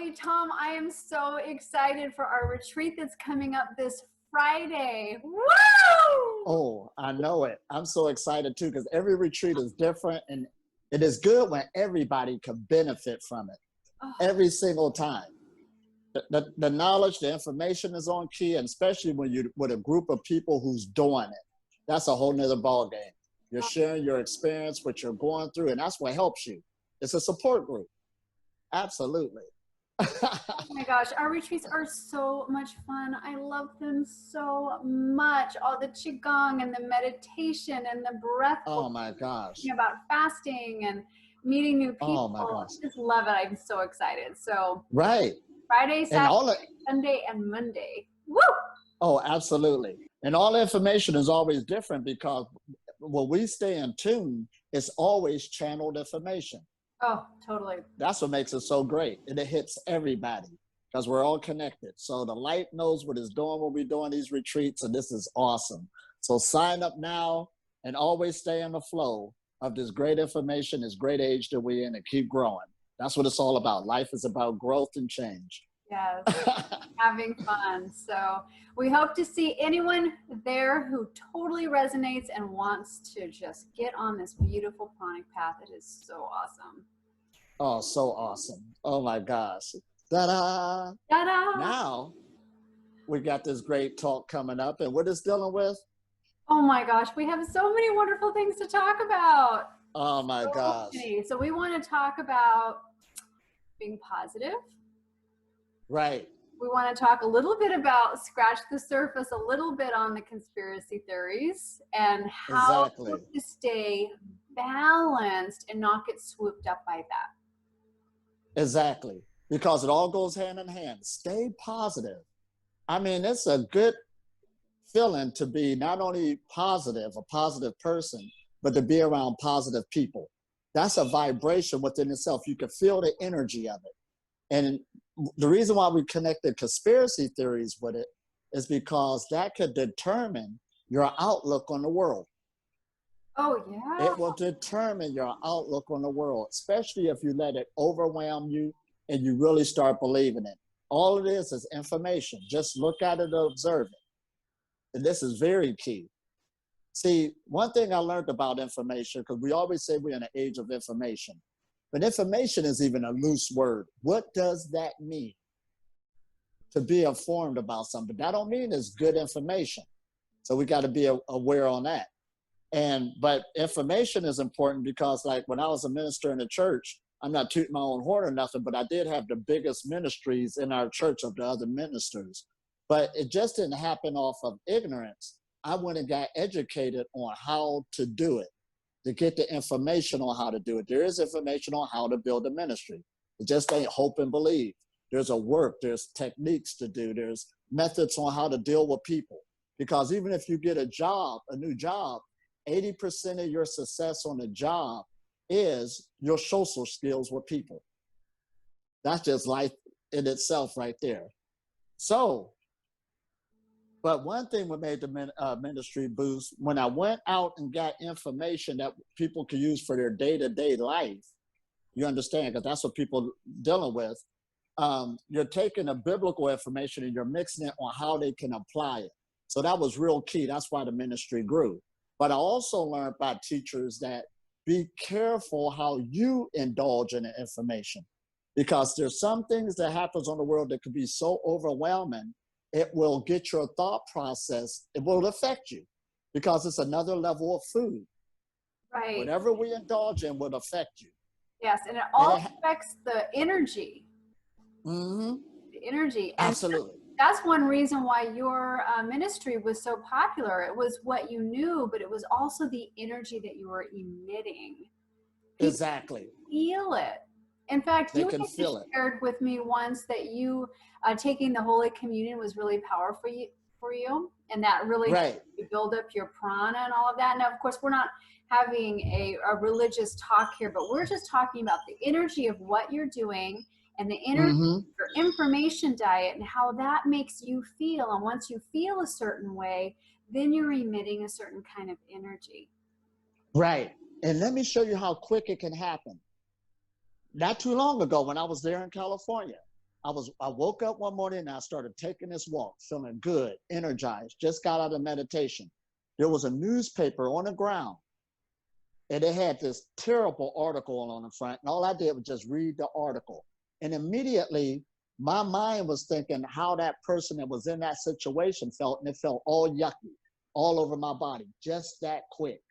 Elitom. I am so excited for our retreat that's coming up this Friday. Woo! Oh, I know it. I'm so excited too, because every retreat is different, and it is good when everybody can benefit from it every single time. The knowledge, the information is on key, and especially when you're with a group of people who's doing it. That's a whole nother ball game. You're sharing your experience, what you're going through, and that's what helps you. It's a support group. Absolutely. Oh my gosh, our retreats are so much fun. I love them so much. All the qigong and the meditation and the breath. Oh my gosh. About fasting and meeting new people. Oh my gosh. I just love it. I'm so excited. So right. Friday, And Saturday, Sunday, and Monday. Woo! Oh, absolutely. And all the information is always different because when we stay in tune, it's always channeled information. Oh, totally. That's what makes it so great. And it hits everybody because we're all connected. So the light knows what it's doing when we're doing these retreats, and this is awesome. So sign up now and always stay in the flow of this great information, this great age that we're in, and keep growing. That's what it's all about. Life is about growth and change. Yes, having fun. So we hope to see anyone there who totally resonates and wants to just get on this beautiful pranic path. It is so awesome. Oh, so awesome. Oh my gosh. Ta-da! Ta-da! Now we got this great talk coming up, and what it's dealing with? Oh my gosh, we have so many wonderful things to talk about. Oh my gosh. So we want to talk about being positive. Right. We want to talk a little bit about, scratch the surface a little bit on the conspiracy theories and how to stay balanced and not get swooped up by that. Exactly. Because it all goes hand in hand. Stay positive. I mean, it's a good feeling to be not only positive, a positive person, but to be around positive people. That's a vibration within itself. You can feel the energy of it. And the reason why we connected conspiracy theories with it is because that could determine your outlook on the world. Oh, yeah. It will determine your outlook on the world, especially if you let it overwhelm you and you really start believing it. All it is information. Just look at it and observe it. And this is very key. See, one thing I learned about information, because we always say we're in an age of information, but information is even a loose word. What does that mean? To be informed about something. That don't mean it's good information. So we got to be aware on that. But information is important because, like, when I was a minister in the church, I'm not tooting my own horn or nothing, but I did have the biggest ministries in our church of the other ministers. But it just didn't happen off of ignorance. I went and got educated on how to do it, to get the information on how to do it. There is information on how to build a ministry. It just ain't hope and believe. There's a work, there's techniques to do, there's methods on how to deal with people. Because even if you get a job, a new job, 80% of your success on the job is your social skills with people. That's just life in itself right there. So, but one thing that made the ministry boost, when I went out and got information that people could use for their day-to-day life, you understand, because that's what people are dealing with. You're taking the biblical information and you're mixing it on how they can apply it. So that was real key. That's why the ministry grew. But I also learned by teachers that be careful how you indulge in the information, because there's some things that happens on the world that could be so overwhelming, it will get your thought process, it will affect you because it's another level of food. Right. Whatever we indulge in will affect you. Yes, and it all affects the energy. Mm-hmm. The energy. Absolutely. That's one reason why your ministry was so popular. It was what you knew, but it was also the energy that you were emitting. People exactly. Feel it. In fact, they you can feel shared with me once that you taking the Holy Communion was really powerful for you, and that really helped you build up your prana and all of that. Now, of course, we're not having a religious talk here, but we're just talking about the energy of what you're doing and the energy of your information diet and how that makes you feel. And once you feel a certain way, then you're emitting a certain kind of energy. Right. And let me show you how quick it can happen. Not too long ago when I was there in California, I woke up one morning and I started taking this walk, feeling good, energized, just got out of meditation. There was a newspaper on the ground and it had this terrible article on the front. And all I did was just read the article. And immediately my mind was thinking how that person that was in that situation felt, and it felt all yucky all over my body, just that quick.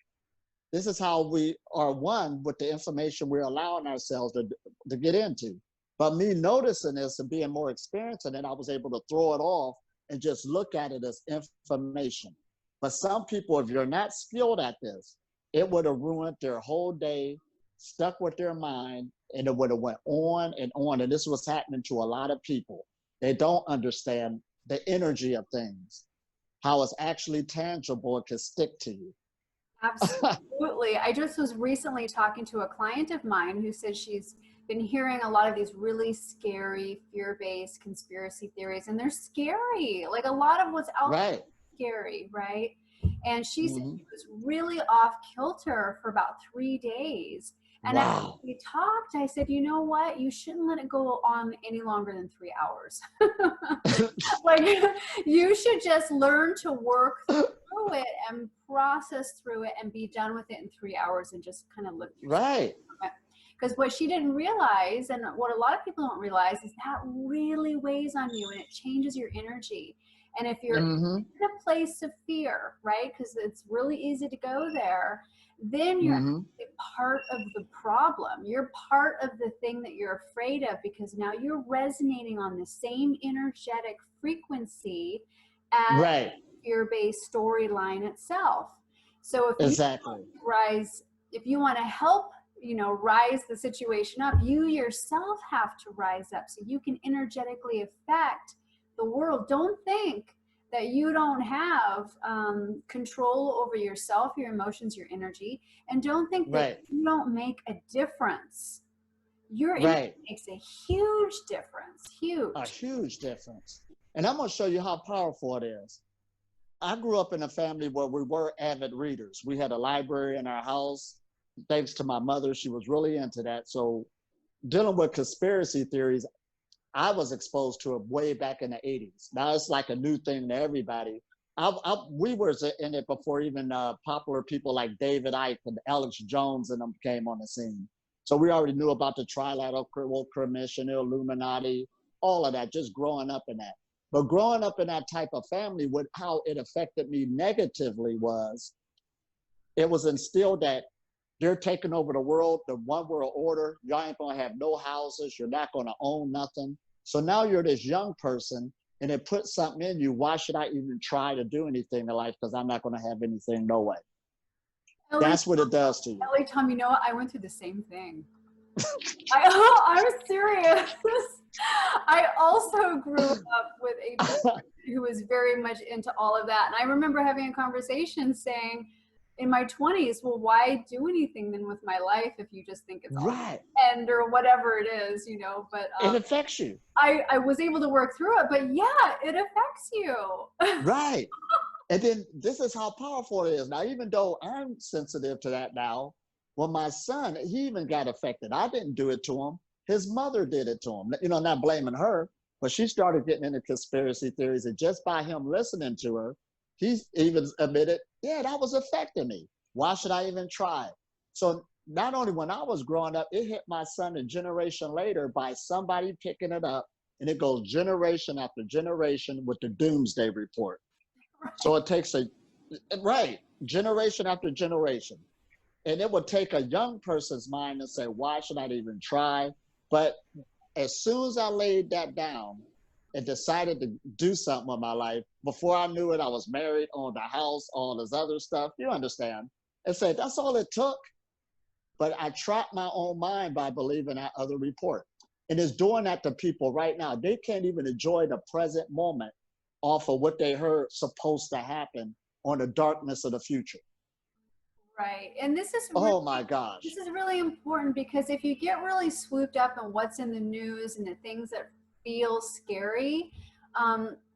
This is how we are one with the information we're allowing ourselves to get into. But me noticing this and being more experienced in it, I was able to throw it off and just look at it as information. But some people, if you're not skilled at this, it would have ruined their whole day, stuck with their mind, and it would have went on and on. And this was happening to a lot of people. They don't understand the energy of things, how it's actually tangible, it can stick to you. Absolutely. I just was recently talking to a client of mine who said she's been hearing a lot of these really scary, fear-based conspiracy theories, and they're scary. Like a lot of what's out there is scary, right? And she said she was really off kilter for about 3 days. And after we talked, I said, you know what? You shouldn't let it go on any longer than 3 hours. Like you should just learn to work through it and process through it and be done with it in 3 hours and just kind of live through it. Because what she didn't realize, and what a lot of people don't realize, is that really weighs on you and it changes your energy. And if you're in a place of fear, right, because it's really easy to go there, then you're part of the problem. You're part of the thing that you're afraid of, because now you're resonating on the same energetic frequency as the fear-based storyline itself. So if you want to help, rise the situation up, you yourself have to rise up so you can energetically affect the world. Don't think that you don't have control over yourself, your emotions, your energy, and don't think that you don't make a difference. Your energy makes a huge difference. A huge difference. And I'm going to show you how powerful it is. I grew up in a family where we were avid readers. We had a library in our house. Thanks to my mother, she was really into that. So dealing with conspiracy theories, I was exposed to it way back in the 80s. Now it's like a new thing to everybody. We were in it before even popular people like David Icke and Alex Jones and them came on the scene. So we already knew about the Trilateral Commission, the Illuminati, all of that, just growing up in that. But growing up in that type of family, how it affected me negatively was, it was instilled that they're taking over the world, the one world order. Y'all ain't gonna have no houses. You're not gonna own nothing. So now you're this young person and it puts something in you. Why should I even try to do anything in life? Because I'm not gonna have anything, no way. That's what it does to you. Elitom, you know what? I went through the same thing. I'm serious. I also grew up with a person who was very much into all of that. And I remember having a conversation saying, in my 20s, well, why do anything then with my life if you just think it's all end or whatever it is, but it affects you. I was able to work through it, but yeah, it affects you. Right. And then this is how powerful it is. Now, even though I'm sensitive to that now, well, my son, he even got affected. I didn't do it to him. His mother did it to him. Not blaming her, but she started getting into conspiracy theories, and just by him listening to her, he even admitted, yeah, that was affecting me. Why should I even try? So not only when I was growing up, it hit my son a generation later by somebody picking it up, and it goes generation after generation with the doomsday report. So it takes generation after generation. And it would take a young person's mind and say, why should I even try? But as soon as I laid that down and decided to do something with my life, before I knew it, I was married, owned a house, all this other stuff, you understand, and said, that's all it took. But I trapped my own mind by believing that other report. And it's doing that to people right now. They can't even enjoy the present moment off of what they heard supposed to happen on the darkness of the future. Right. And this is oh my gosh. This is really important, because if you get really swooped up in what's in the news and the things that feel scary,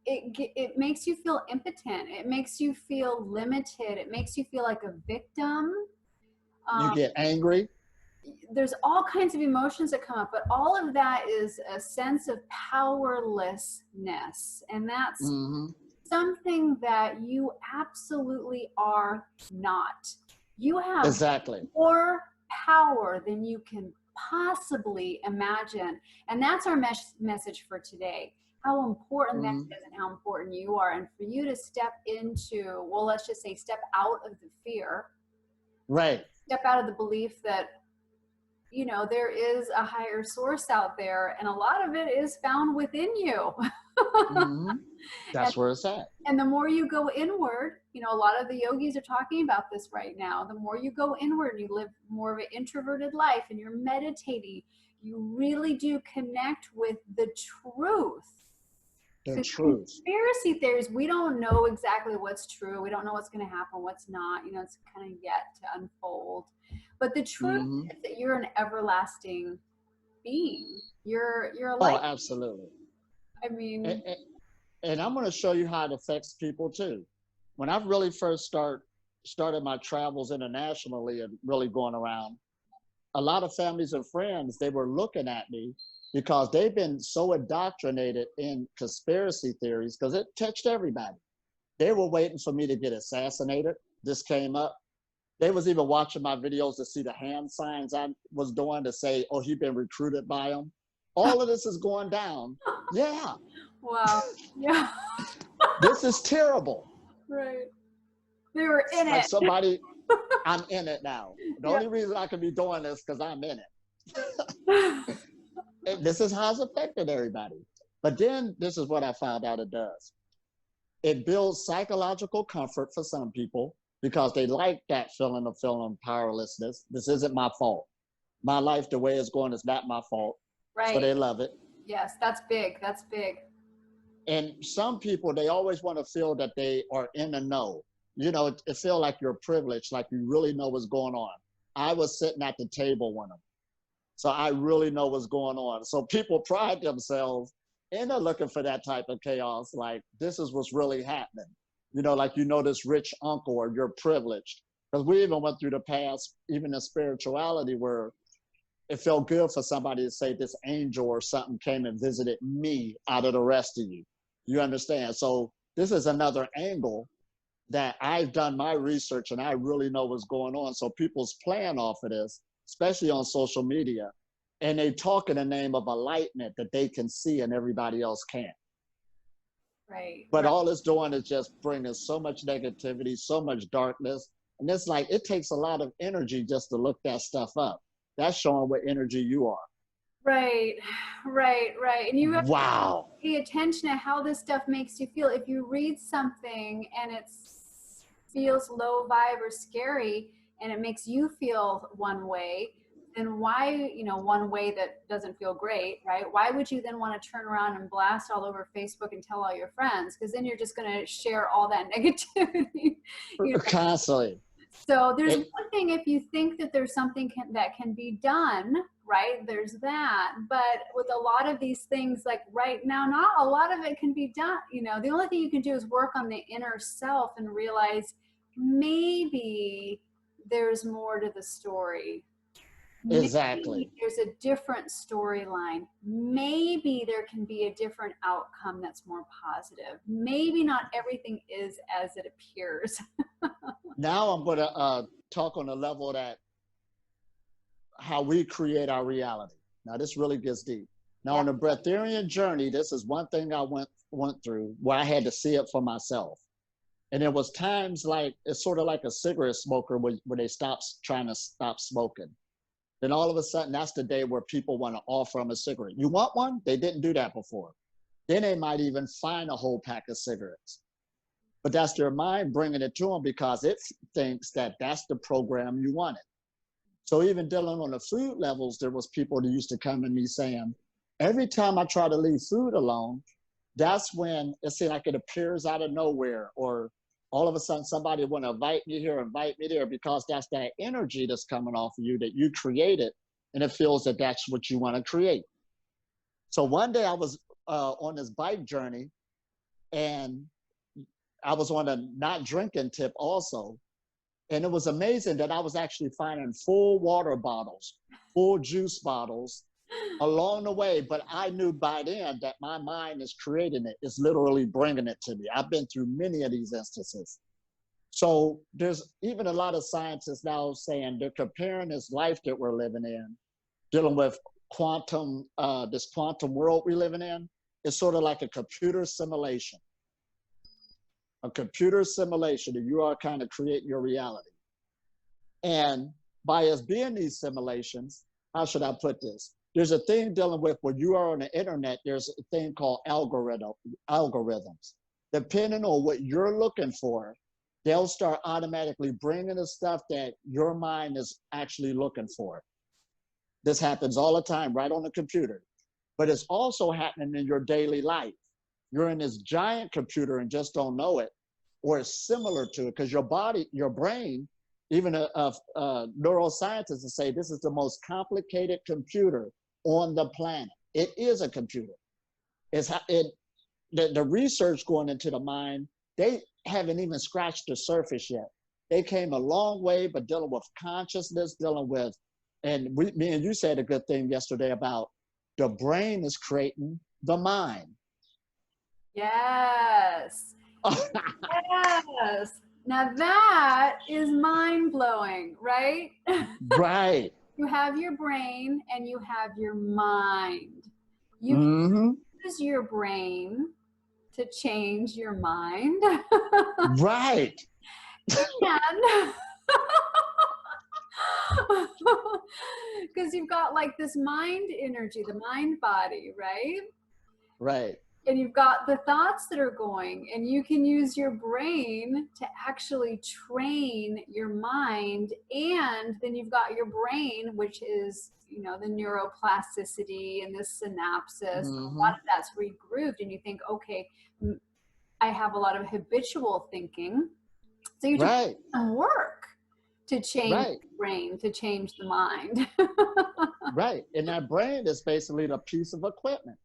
it makes you feel impotent. It makes you feel limited. It makes you feel like a victim. You get angry. there's all kinds of emotions that come up, but all of that is a sense of powerlessness. And that's something that you absolutely are not. You have more power than you can possibly imagine. And that's our message for today. How important that is and how important you are. And for you to step into, well, let's just say step out of the fear. Right. Step out of the belief that, you know, there is a higher source out there, and a lot of it is found within you. That's where it's at. And the more you go inward, you know, a lot of the yogis are talking about this right now. The more you go inward, you live more of an introverted life and you're meditating, you really do connect with the truth. The truth. Conspiracy theories, we don't know exactly what's true. We don't know what's going to happen, what's not. You know, it's kind of yet to unfold. But the truth is that you're an everlasting being. You're a light. Oh, absolutely. I mean, and I'm going to show you how it affects people too. When I really first started my travels internationally and really going around, a lot of families and friends, they were looking at me because they've been so indoctrinated in conspiracy theories because it touched everybody. They were waiting for me to get assassinated. This came up. They was even watching my videos to see the hand signs I was doing to say, oh, he'd been recruited by them. All of this is going down. Yeah. Wow. Yeah. This is terrible. Right. They were in like it. Somebody, I'm in it now. The only reason I can be doing this because I'm in it. This is how it's affected everybody. But then this is what I found out it does. It builds psychological comfort for some people because they like that feeling of powerlessness. This isn't my fault. My life, the way it's going, is not my fault. Right. So they love it. Yes, that's big. That's big. And some people, they always want to feel that they are in the know. You know, it feel like you're privileged, like you really know what's going on. I was sitting at the table with them. So I really know what's going on. So people pride themselves in looking for that type of chaos. Like, this is what's really happening. You know, like, you know, this rich uncle or you're privileged. Because we even went through the past, even in spirituality, where it felt good for somebody to say this angel or something came and visited me out of the rest of you. You understand? So this is another angle that I've done my research and I really know what's going on. So people's playing off of this, especially on social media, and they talk in the name of enlightenment that they can see and everybody else can't. Right. But all it's doing is just bringing so much negativity, so much darkness. And it's like, it takes a lot of energy just to look that stuff up. That's showing what energy you are. Right. And you have to pay attention to how this stuff makes you feel. If you read something and it feels low vibe or scary and it makes you feel one way, then why, you know, one way that doesn't feel great, right? Why would you then want to turn around and blast all over Facebook and tell all your friends? Because then you're just going to share all that negativity. You know? Constantly. So there's one thing if you think that there's something that can be done, right? There's that. But with a lot of these things, like right now, not a lot of it can be done. You know, the only thing you can do is work on the inner self and realize maybe there's more to the story. Exactly. Maybe there's a different storyline. Maybe there can be a different outcome that's more positive. Maybe not everything is as it appears. Now I'm going to talk on the level that how we create our reality. Now this really gets deep. Now on the Breatharian journey, this is one thing I went through where I had to see it for myself. And there was times like, it's sort of like a cigarette smoker where they trying to stop smoking. Then all of a sudden, that's the day where people want to offer them a cigarette. You want one? They didn't do that before. Then they might even find a whole pack of cigarettes. But that's their mind bringing it to them because it thinks that that's the program you wanted. So even dealing on the food levels, there was people that used to come to me saying, every time I try to leave food alone, that's when it seems like it appears out of nowhere, or all of a sudden somebody want to invite me here, invite me there, because that's that energy that's coming off of you that you created, and it feels that that's what you want to create. So one day I was on this bike journey, and I was on a not drinking tip also. And it was amazing that I was actually finding full water bottles full juice bottles along the way, but I knew by then that my mind is creating it. It's literally bringing it to me. I've been through many of these instances. So there's even a lot of scientists now saying they're comparing this life that we're living in, dealing with quantum, this quantum world we're living in. It's sort of like a computer simulation. A computer simulation that you are kind of creating your reality. And by us being these simulations, how should I put this? There's a thing dealing with when you are on the internet, there's a thing called algorithms. Depending on what you're looking for, they'll start automatically bringing the stuff that your mind is actually looking for. This happens all the time right on the computer, but it's also happening in your daily life. You're in this giant computer and just don't know it, or it's similar to it, because your body, your brain, even neuroscientists say this is the most complicated computer on the planet. It is a computer. The research going into the mind, they haven't even scratched the surface yet. They came a long way, but dealing with consciousness, dealing with, and me and you said a good thing yesterday about the brain is creating the mind. Yes. Yes. Now that is mind-blowing, right? Right. You have your brain and you have your mind. You use your brain to change your mind. Right. And because you've got like this mind energy, the mind body, right? Right. And you've got the thoughts that are going, and you can use your brain to actually train your mind. And then you've got your brain, which is, you know, the neuroplasticity and the synapses. A lot of that's regrooved, and you think, okay, I have a lot of habitual thinking. So you have to put some work to change the brain, to change the mind. Right. And that brain is basically the piece of equipment.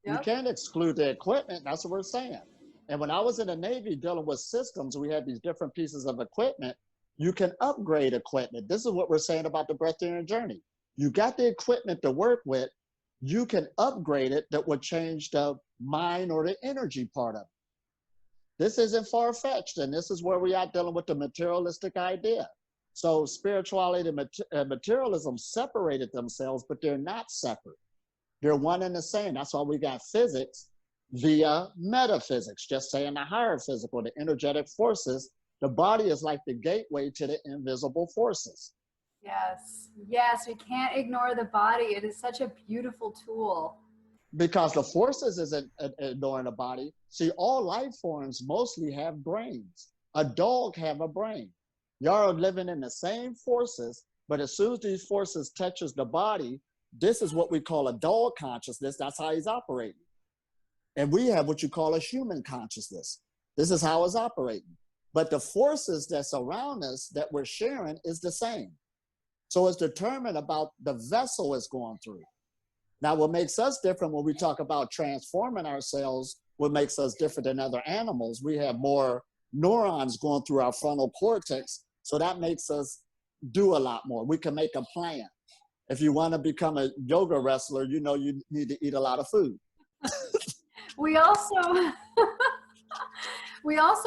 Yep. You can't exclude the equipment. That's what we're saying. And when I was in the Navy dealing with systems, we had these different pieces of equipment. You can upgrade equipment. This is what we're saying about the Breatharian journey. You got the equipment to work with. You can upgrade it that would change the mind or the energy part of it. This isn't far-fetched, and this is where we are dealing with the materialistic idea. So spirituality and materialism separated themselves, but they're not separate. They're one and the same. That's why we got physics via metaphysics, just saying the higher physical, the energetic forces. The body is like the gateway to the invisible forces. Yes, yes, we can't ignore the body. It is such a beautiful tool. Because the forces isn't ignoring the body. See, all life forms mostly have brains. A dog have a brain. Y'all are living in the same forces, but as soon as these forces touches the body, this is what we call a dog consciousness. That's how he's operating. And we have what you call a human consciousness. This is how it's operating. But the forces that surround us that we're sharing is the same. So it's determined about the vessel it's going through. Now, what makes us different when we talk about transforming ourselves, what makes us different than other animals, we have more neurons going through our frontal cortex. So that makes us do a lot more. We can make a plan. If you want to become a yoga wrestler, you know you need to eat a lot of food. We also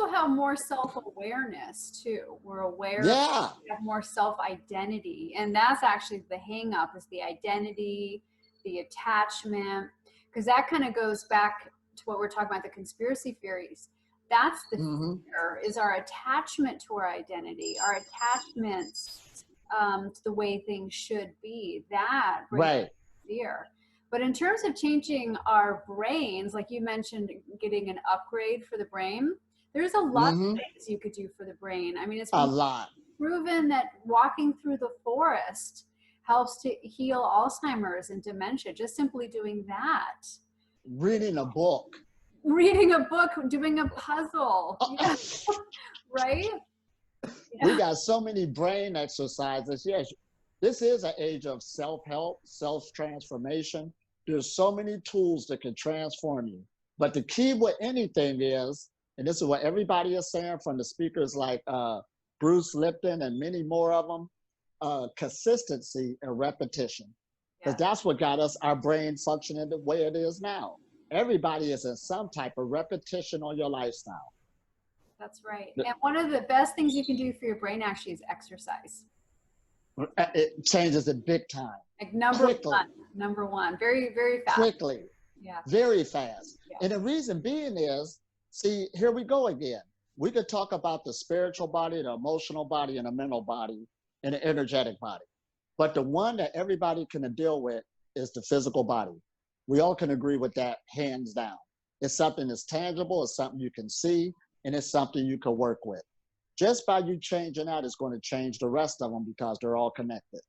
have more self-awareness too. We're aware. Yeah. We have more self-identity, and that's actually the hang-up, is the identity, the attachment, because that kind of goes back to what we're talking about, the conspiracy theories. That's the fear, is our attachment to our identity, our attachments to the way things should be. That brings fear. But in terms of changing our brains, like you mentioned, getting an upgrade for the brain, there's a lot of things you could do for the brain. I mean, it's proven that walking through the forest helps to heal Alzheimer's and dementia, just simply doing that. Reading a book. Doing a puzzle. Yeah. Right? Yeah. We got so many brain exercises. Yes, this is an age of self-help, self-transformation. There's so many tools that can transform you. But the key with anything is, and this is what everybody is saying from the speakers like Bruce Lipton and many more of them, consistency and repetition. Yeah. Because that's what got us our brain functioning the way it is now. Everybody is in some type of repetition on your lifestyle. That's right. And one of the best things you can do for your brain actually is exercise. It changes it big time. Like number one, very, very fast. Quickly. Yeah. Very fast. Yeah. And the reason being is, see, here we go again. We could talk about the spiritual body, the emotional body, and the mental body, and the energetic body. But the one that everybody can deal with is the physical body. We all can agree with that hands down. It's something that's tangible, it's something you can see, and it's something you can work with. Just by you changing that is going to change the rest of them because they're all connected.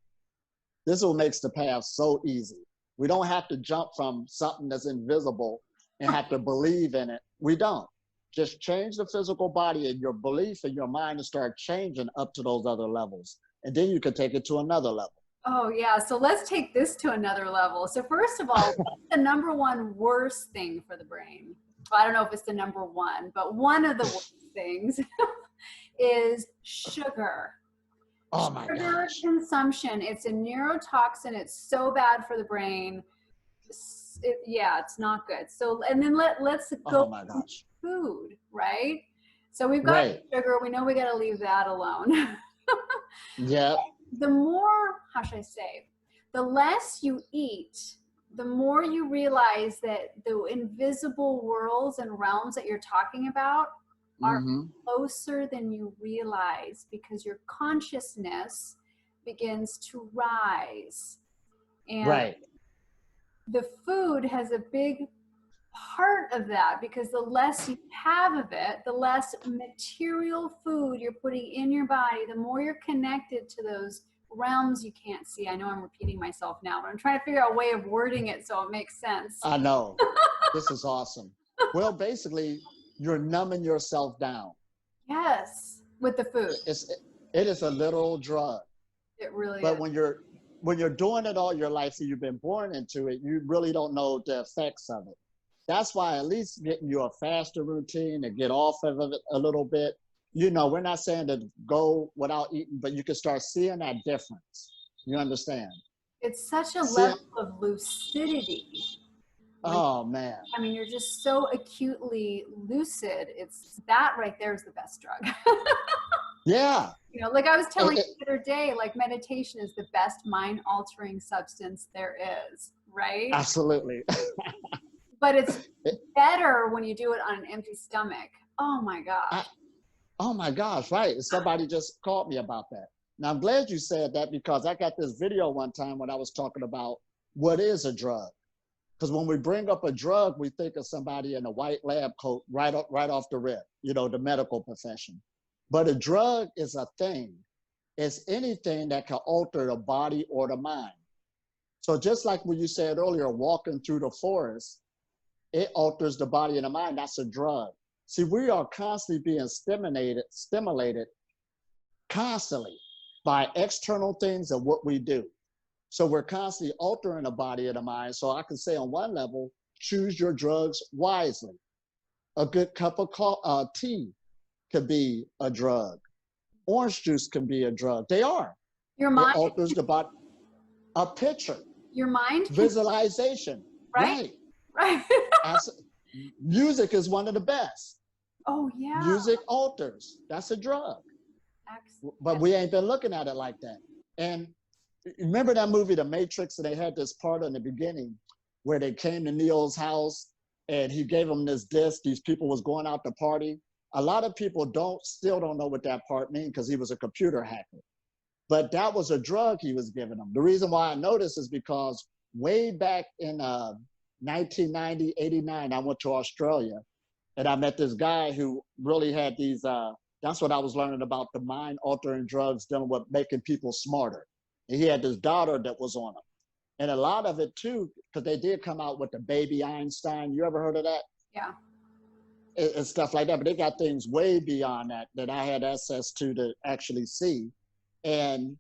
This is what makes the path so easy. We don't have to jump from something that's invisible and have to believe in it. We don't. Just change the physical body and your belief in your mind and start changing up to those other levels. And then you can take it to another level. Oh, yeah. So let's take this to another level. So first of all, what's the number one worst thing for the brain? Well, I don't know if it's the number one, but one of the worst things is sugar. Oh my Sugar gosh. consumption. It's a neurotoxin. It's so bad for the brain. It's not good. So, and then let's go Oh my gosh. food, right? So we've got sugar. We know we got to leave that alone. Yeah. The more, how should I say, the less you eat, the more you realize that the invisible worlds and realms that you're talking about are closer than you realize, because your consciousness begins to rise. And the food has a big part of that, because the less you have of it, the less material food you're putting in your body, the more you're connected to those realms you can't see. I know I'm repeating myself now, but I'm trying to figure out a way of wording it so it makes sense. I know. This is awesome. Well, basically, you're numbing yourself down. Yes, with the food. It is a literal drug. It really is. But when you're doing it all your life, so you've been born into it, you really don't know the effects of it. That's why at least getting you a faster routine and get off of it a little bit. You know, we're not saying to go without eating, but you can start seeing that difference. You understand? It's such a level of lucidity. Oh, man. I mean, you're just so acutely lucid. It's that right there is the best drug. Yeah. You know, like I was telling you the other day, like meditation is the best mind-altering substance there is, right? Absolutely. But it's better when you do it on an empty stomach. Oh my gosh. Oh my gosh, right. Somebody just called me about that. Now, I'm glad you said that, because I got this video one time when I was talking about what is a drug. Because when we bring up a drug, we think of somebody in a white lab coat right off the rip, you know, the medical profession. But a drug is a thing. It's anything that can alter the body or the mind. So just like when you said earlier, walking through the forest, it alters the body and the mind. That's a drug. See, we are constantly being stimulated constantly by external things and what we do. So we're constantly altering the body and the mind. So I can say on one level, choose your drugs wisely. A good cup of tea could be a drug. Orange juice can be a drug. They are. Your mind. It alters the body. A picture. Your mind. Visualization. Right. Music is one of the best. Oh, yeah. Music alters. That's a drug. Excellent. But we ain't been looking at it like that. And remember that movie, The Matrix, and they had this part in the beginning where they came to Neo's house and he gave them this disc. These people was going out to party. A lot of people still don't know what that part means, because he was a computer hacker. But that was a drug he was giving them. The reason why I know this is because way back in 1990, 89, I went to Australia and I met this guy who really had these, that's what I was learning about, the mind altering drugs dealing with making people smarter. And he had this daughter that was on him. And a lot of it too, because they did come out with the baby Einstein. You ever heard of that? Yeah. And stuff like that. But they got things way beyond that I had access to actually see. And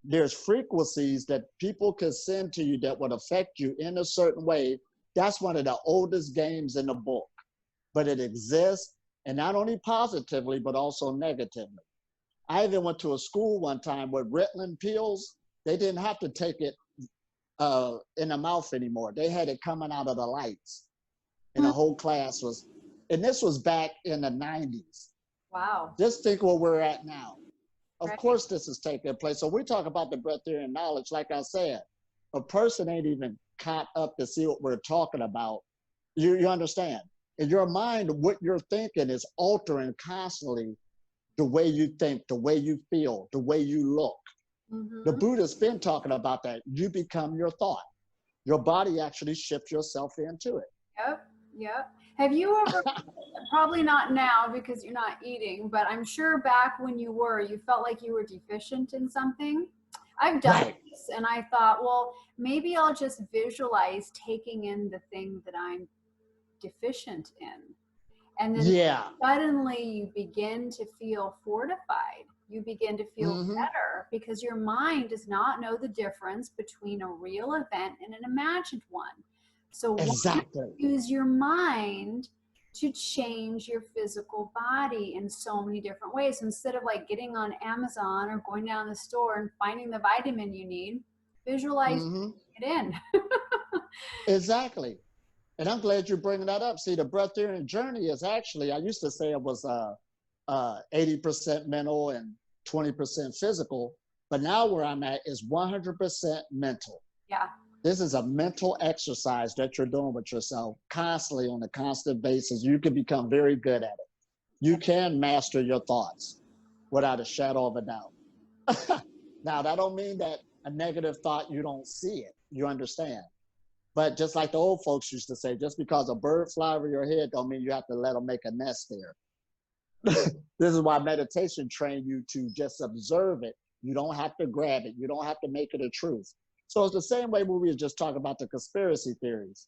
there's frequencies that people can send to you that would affect you in a certain way. That's one of the oldest games in the book. But it exists, and not only positively, but also negatively. I even went to a school one time where Ritalin pills, they didn't have to take it in the mouth anymore. They had it coming out of the lights. And the whole class was, and this was back in the 90s. Wow. Just think where we're at now. Of Right. course this is taking place. So we talk about the breatharian knowledge, like I said, a person ain't even caught up to see what we're talking about. You understand? In your mind, what you're thinking is altering constantly the way you think, the way you feel, the way you look. The Buddha's been talking about that. You become your thought. Your body actually shifts yourself into it. Yep. Yep. Have you ever, probably not now because you're not eating, but I'm sure back when you were, you felt like you were deficient in something? I've done this and I thought, well, maybe I'll just visualize taking in the thing that I'm deficient in. And then suddenly you begin to feel fortified. You begin to feel better because your mind does not know the difference between a real event and an imagined one. So use your mind to change your physical body in so many different ways. Instead of like getting on Amazon or going down the store and finding the vitamin you need, visualize it in. Exactly. And I'm glad you're bringing that up. See, the breatharian journey is actually, I used to say it was 80% mental and 20% physical, but now where I'm at is 100% mental. Yeah. This is a mental exercise that you're doing with yourself constantly on a constant basis. You can become very good at it. You can master your thoughts without a shadow of a doubt. Now, that don't mean that a negative thought, you don't see it. You understand. But just like the old folks used to say, just because a bird fly over your head don't mean you have to let them make a nest there. This is why meditation trains you to just observe it. You don't have to grab it. You don't have to make it a truth. So it's the same way when we were just talking about the conspiracy theories.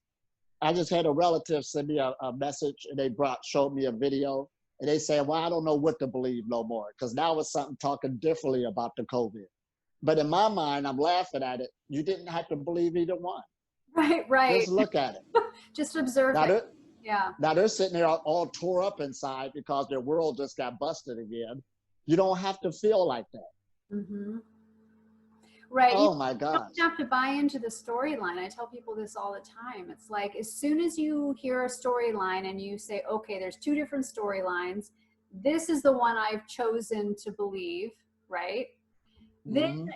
I just had a relative send me a message and they showed me a video and they said, well, I don't know what to believe no more because now it's something talking differently about the COVID. But in my mind, I'm laughing at it. You didn't have to believe either one. Right. Just look at it. Just observe it. Yeah. Now they're sitting there all tore up inside because their world just got busted again. You don't have to feel like that. Right. Oh my gosh. You don't have to buy into the storyline. I tell people this all the time. It's like, as soon as you hear a storyline and you say, okay, there's two different storylines. This is the one I've chosen to believe, right? Then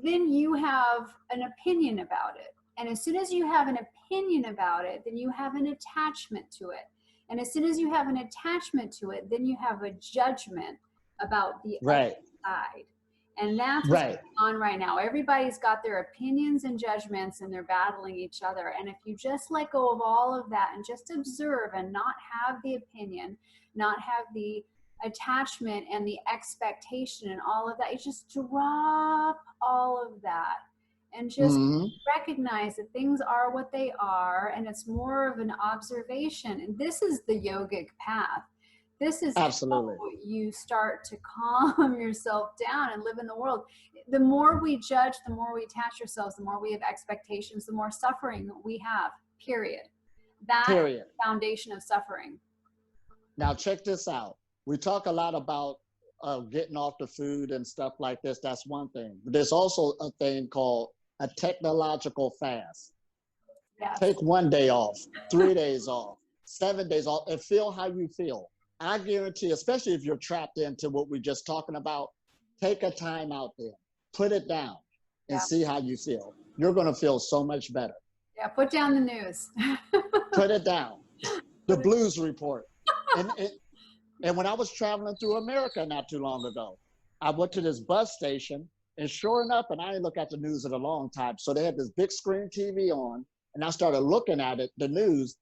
you have an opinion about it. And as soon as you have an opinion about it, then you have an attachment to it. And as soon as you have an attachment to it, then you have a judgment about the other side. And that's what's going on right now. Everybody's got their opinions and judgments and they're battling each other. And if you just let go of all of that and just observe and not have the opinion, not have the attachment and the expectation and all of that, you just drop all of that and just recognize that things are what they are, and it's more of an observation. And this is the yogic path. This is how you start to calm yourself down and live in the world. The more we judge, the more we attach ourselves, the more we have expectations, the more suffering we have, period. That's the foundation of suffering. Now check this out. We talk a lot about getting off the food and stuff like this. That's one thing. But there's also a thing called a technological fast. Take 1 day off, 3 days off, 7 days off, and feel how you feel. I guarantee, especially if you're trapped into what we're just talking about, take a time out there, put it down, and see how you feel. You're going to feel so much better. Yeah, put down the news. Put it down. The blues report. And when I was traveling through America not too long ago, I went to this bus station, and sure enough, and I didn't look at the news in a long time, so they had this big screen TV on, and I started looking at it, the news.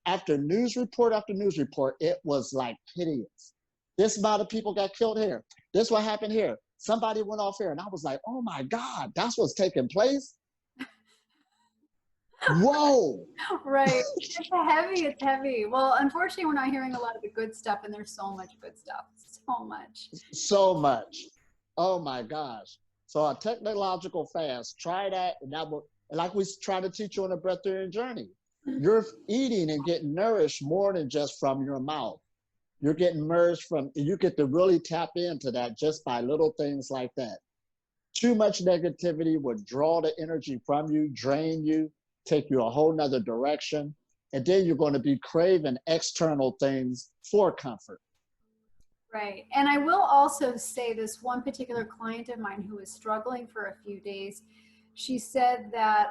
After news report after news report, it was like hideous. This amount of people got killed here. This what happened here. Somebody went off here. And I was like, oh my God, that's what's taking place? Whoa. Right. It's heavy. It's heavy. Well, unfortunately, we're not hearing a lot of the good stuff, and there's so much good stuff. So much. So much. Oh my gosh. So a technological fast, try that. And that will, like we try to teach you on the breatharian journey. You're eating and getting nourished more than just from your mouth. You're getting merged from, you get to really tap into that just by little things like that. Too much negativity would draw the energy from you, drain you, take you a whole nother direction. And then you're going to be craving external things for comfort. Right. And I will also say this one particular client of mine who was struggling for a few days, she said that,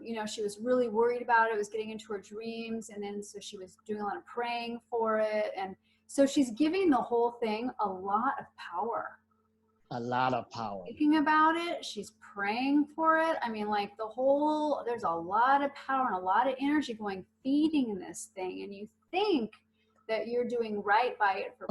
you know, she was really worried about it. It was getting into her dreams. And then, so she was doing a lot of praying for it. And so she's giving the whole thing a lot of power. A lot of power. Thinking about it, she's praying for it. I mean, like there's a lot of power and a lot of energy going, feeding this thing. And you think that you're doing right by it for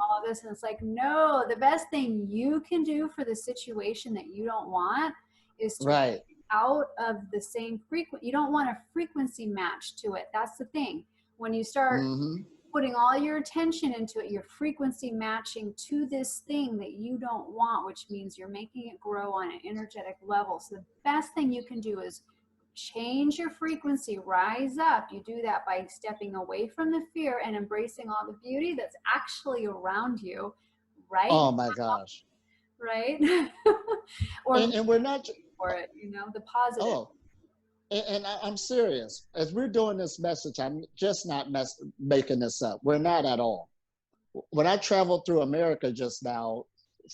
all of this. And it's like, no, the best thing you can do for the situation that you don't want is to right. out of the same frequency. You don't want a frequency match to it. That's the thing. When you start putting all your attention into it, your frequency matching to this thing that you don't want, which means you're making it grow on an energetic level. So the best thing you can do is change your frequency, rise up. You do that by stepping away from the fear and embracing all the beauty that's actually around you, right? Oh my gosh. Right? Or and we're not for it, you know, the positive. Oh, and I'm serious. As we're doing this message, I'm just not making this up. We're not at all. When I traveled through America just now,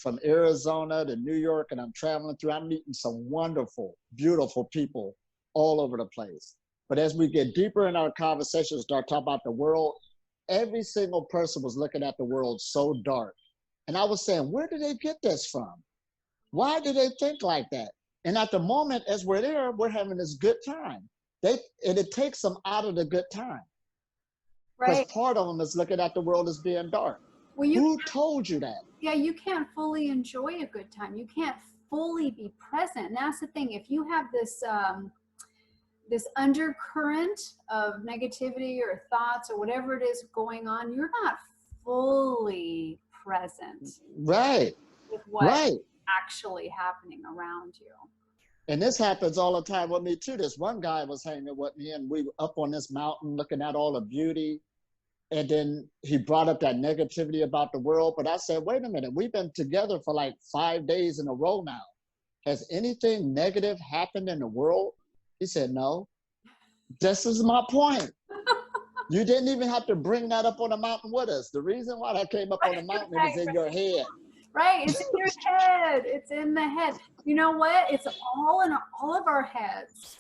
from Arizona to New York, and I'm traveling through, I'm meeting some wonderful, beautiful people all over the place. But as we get deeper in our conversations, start talking about the world, every single person was looking at the world so dark. And I was saying, where did they get this from? Why do they think like that? And at the moment, as we're there, we're having this good time. And it takes them out of the good time. Because right. part of them is looking at the world as being dark. Well, who told you that? Yeah, you can't fully enjoy a good time. You can't fully be present. And that's the thing. If you have this this undercurrent of negativity or thoughts or whatever it is going on, you're not fully present. Right. With what's actually happening around you. And this happens all the time with me too. This one guy was hanging with me and we were up on this mountain looking at all the beauty. And then he brought up that negativity about the world. But I said, wait a minute, we've been together for like 5 days in a row now. Has anything negative happened in the world? He said, no. This is my point. You didn't even have to bring that up on the mountain with us. The reason why that came up on the mountain, it was in your head. Right, it's in your head. It's in the head. You know what? It's all in all of our heads.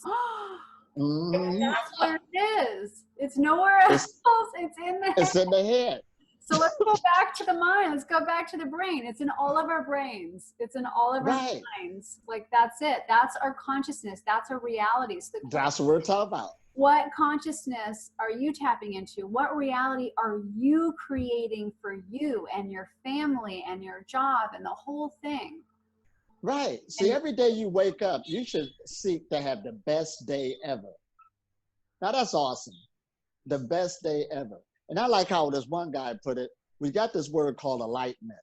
That's where it is. It's nowhere else. It's in the head. It's in the head. So let's go back to the mind. Let's go back to the brain. It's in all of our brains. It's in all of our minds. Like, that's it. That's our consciousness. That's our reality. So that's what we're talking about. What consciousness are you tapping into? What reality are you creating for you and your family and your job and the whole thing? Right. See, every day you wake up, you should seek to have the best day ever. Now, that's awesome. The best day ever. And I like how this one guy put it. We got this word called enlightenment.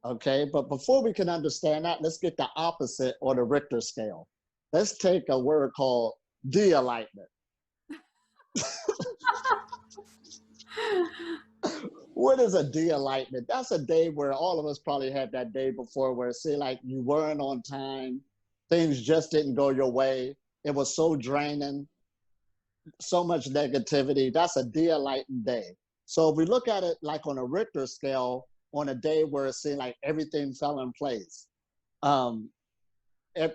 Okay. But before we can understand that, let's get the opposite or the Richter scale. Let's take a word called de-enlightenment. What is a de-enlightenment? That's a day where all of us probably had that day before where, say, like you weren't on time, things just didn't go your way. It was so draining, so much negativity. That's a de-enlightened day. So if we look at it like on a Richter scale, on a day where it seemed like everything fell in place,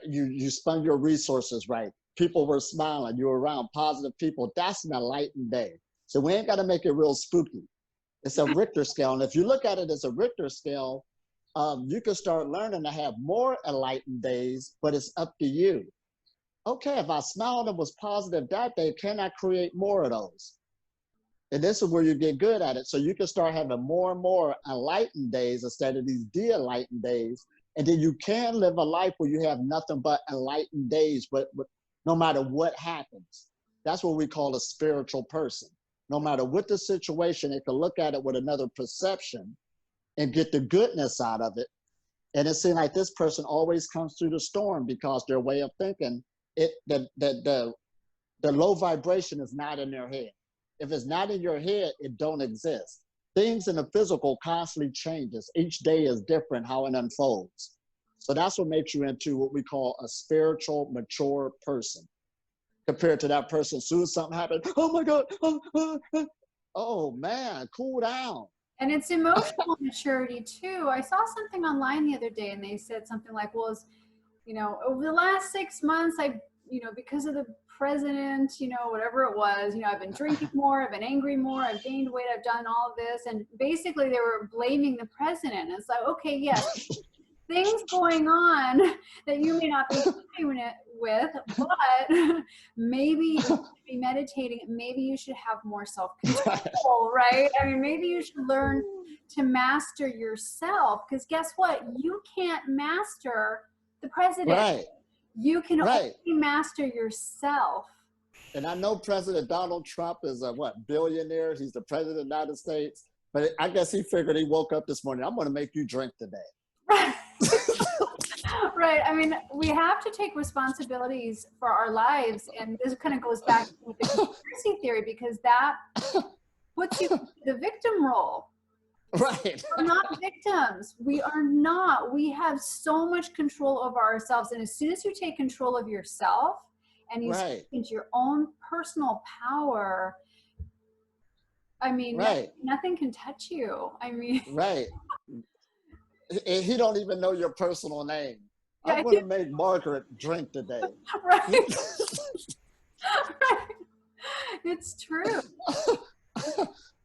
you spun your resources right. People were smiling. You were around positive people. That's an enlightened day. So we ain't got to make it real spooky. It's a Richter scale. And if you look at it as a Richter scale, you can start learning to have more enlightened days, but it's up to you. Okay, if I smiled and was positive that day, can I create more of those? And this is where you get good at it. So you can start having more and more enlightened days instead of these de-enlightened days. And then you can live a life where you have nothing but enlightened days, but no matter what happens. That's what we call a spiritual person. No matter what the situation, they can look at it with another perception and get the goodness out of it. And it seems like this person always comes through the storm because their way of thinking, the low vibration is not in their head. If it's not in your head, it don't exist. things in the physical constantly changes. Each day is different how it unfolds. So that's what makes you into what we call a spiritual, mature person. Compared to that person, as soon as something happened, oh my God, oh man, cool down. And it's emotional maturity too. I saw something online the other day and they said something like, well, over the last 6 months, because of the president, whatever it was, I've been drinking more, I've been angry more, I've gained weight, I've done all of this. And basically they were blaming the president. It's like, okay, yes, things going on that you may not be happy with, but maybe you should be meditating. Maybe you should have more self-control, right? I mean, maybe you should learn to master yourself, because guess what? You can't master the president. Right. You can only master yourself. And I know President Donald Trump is a billionaire. He's the president of the United States. But I guess he figured, he woke up this morning, I'm going to make you drink today. Right. Right. I mean, we have to take responsibilities for our lives. And this kind of goes back with the conspiracy theory, because that puts you in the victim role. Right. We're not victims. We are not. We have so much control over ourselves. And as soon as you take control of yourself and you step into your own personal power, I mean, nothing can touch you. I mean, right. He don't even know your personal name. I'm going to make Margaret drink today. Right. Right. It's true.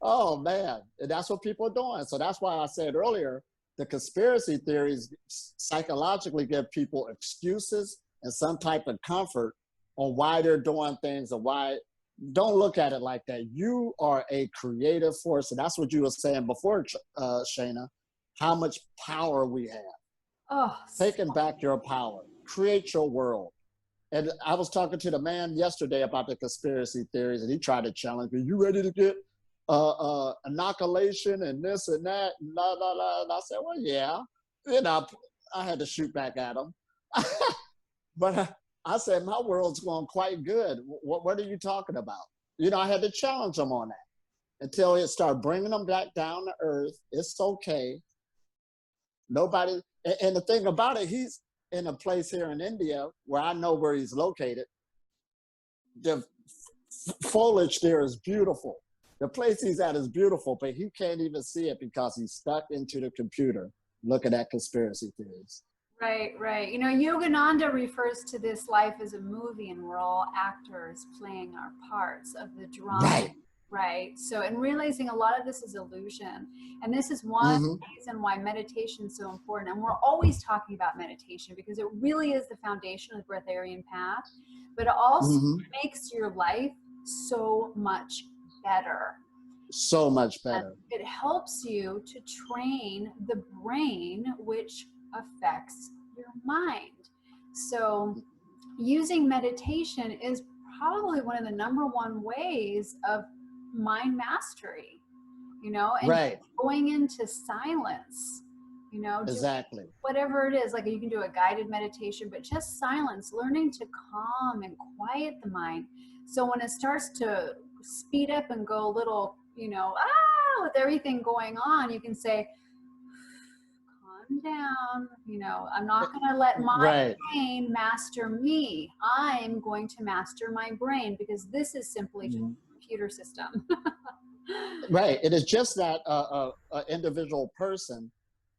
Oh man, and that's what people are doing. So that's why I said earlier, the conspiracy theories psychologically give people excuses and some type of comfort on why they're doing things and why. Don't look at it like that. You are a creative force. And that's what you were saying before, Shana, how much power we have. Oh, taking back your power, create your world. And I was talking to the man yesterday about the conspiracy theories, and he tried to challenge me. You ready to get inoculation and this and that, and blah, blah, blah. And I said, well, yeah. I had to shoot back at him. But I said, my world's going quite good. What are you talking about? I had to challenge him on that until it started bringing them back down to earth. It's okay. Nobody, and the thing about it, he's in a place here in India where I know where he's located. The foliage there is beautiful. The place he's at is beautiful, but he can't even see it because he's stuck into the computer looking at conspiracy theories. Right, right. Yogananda refers to this life as a movie, and we're all actors playing our parts of the drama. Right. Right. So, and realizing a lot of this is illusion. And this is one reason why meditation is so important. And we're always talking about meditation because it really is the foundation of the Breatharian path, but it also makes your life so much better. So much better. It helps you to train the brain, which affects your mind. So using meditation is probably one of the #1 ways of mind mastery, and going into silence, exactly. whatever it is, like you can do a guided meditation, but just silence, learning to calm and quiet the mind. So when it starts to speed up and go a little, with everything going on, you can say, calm down, I'm not going to let my brain master me. I'm going to master my brain, because this is simply just a computer system. Right. It is just that individual person.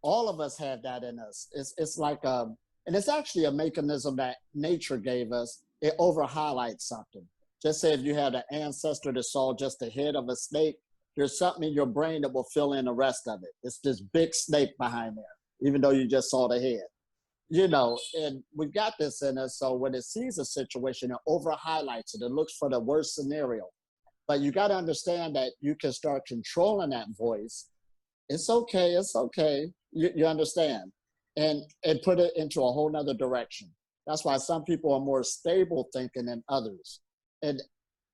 All of us have that in us. It's like, and it's actually a mechanism that nature gave us. It over highlights something. Just say if you had an ancestor that saw just the head of a snake, there's something in your brain that will fill in the rest of it. It's this big snake behind there, even though you just saw the head. And we've got this in us. So when it sees a situation, it over highlights it. It looks for the worst scenario. But you got to understand that you can start controlling that voice. It's okay. It's okay. You understand? And put it into a whole nother direction. That's why some people are more stable thinking than others. And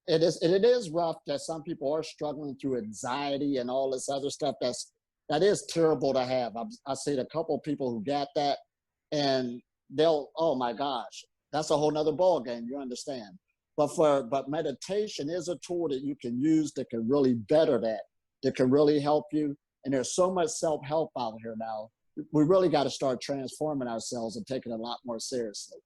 it is rough that some people are struggling through anxiety and all this other stuff. That is terrible to have. I've seen a couple of people who got that, and oh my gosh, that's a whole nother ball game. You understand? But meditation is a tool that you can use that can really better that. that can really help you. And there's so much self-help out here now. We really got to start transforming ourselves and taking it a lot more seriously.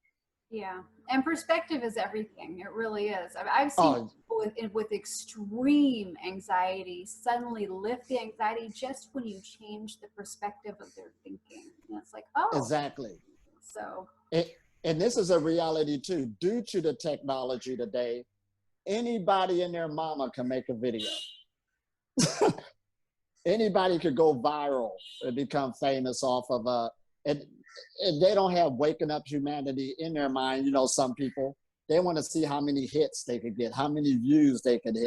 Yeah, and perspective is everything. It really is. I've seen people with extreme anxiety suddenly lift the anxiety just when you change the perspective of their thinking. And it's like, oh. Exactly. So. And this is a reality too. Due to the technology today, anybody and their mama can make a video. Anybody could go viral and become famous off of and they don't have waking up humanity in their mind. You know, some people, they want to see how many hits they could get, how many views they could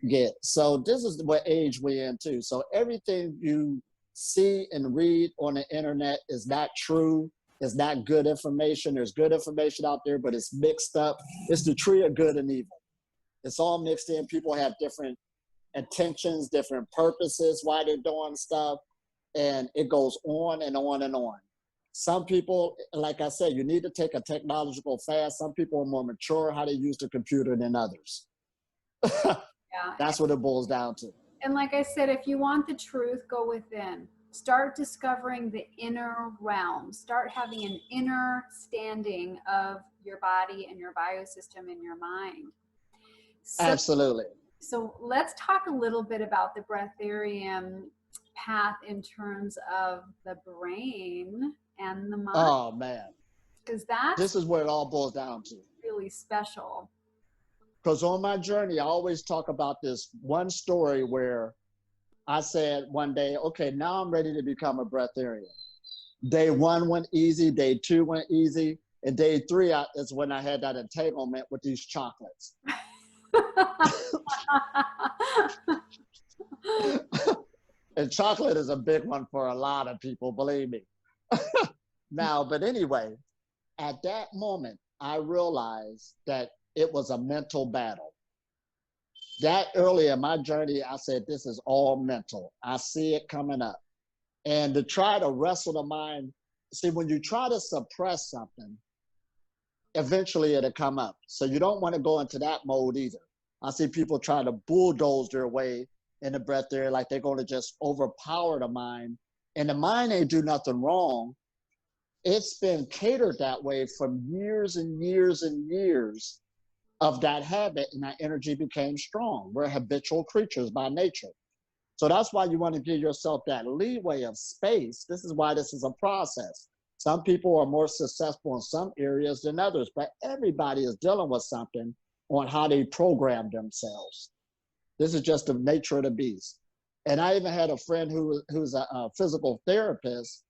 get. So this is what age we're in too. So everything you see and read on the internet is not true. It's not good information. There's good information out there, but it's mixed up. It's the tree of good and evil. It's all mixed in. People have different intentions, different purposes, why they're doing stuff. And it goes on and on and on. Some people, like I said, you need to take a technological fast. Some people are more mature how they use the computer than others. Yeah. That's what it boils down to. And like I said, if you want the truth, go within. Start discovering the inner realm. Start having an inner standing of your body and your biosystem and your mind. Absolutely. So let's talk a little bit about the Breatharian path in terms of the brain and the mind. Oh man. Because this is where it all boils down to. Really special. Because on my journey, I always talk about this one story where I said one day, okay, now I'm ready to become a breatharian. Day 1 went easy, day 2 went easy, and day 3 is when I had that entanglement with these chocolates. And chocolate is a big one for a lot of people, believe me. Now, but anyway, at that moment, I realized that it was a mental battle. That early in my journey, I said, this is all mental. I see it coming up. And to try to wrestle the mind, see, when you try to suppress something, eventually it'll come up. So you don't want to go into that mode either. I see people trying to bulldoze their way in the breath area, like they're going to just overpower the mind. And the mind ain't do nothing wrong. It's been catered that way for years and years and years of that habit, and that energy became strong. We're habitual creatures by nature. So that's why you want to give yourself that leeway of space. This is why this is a process. Some people are more successful in some areas than others, but everybody is dealing with something on how they program themselves. This is just the nature of the beast. And I even had a friend who's a physical therapist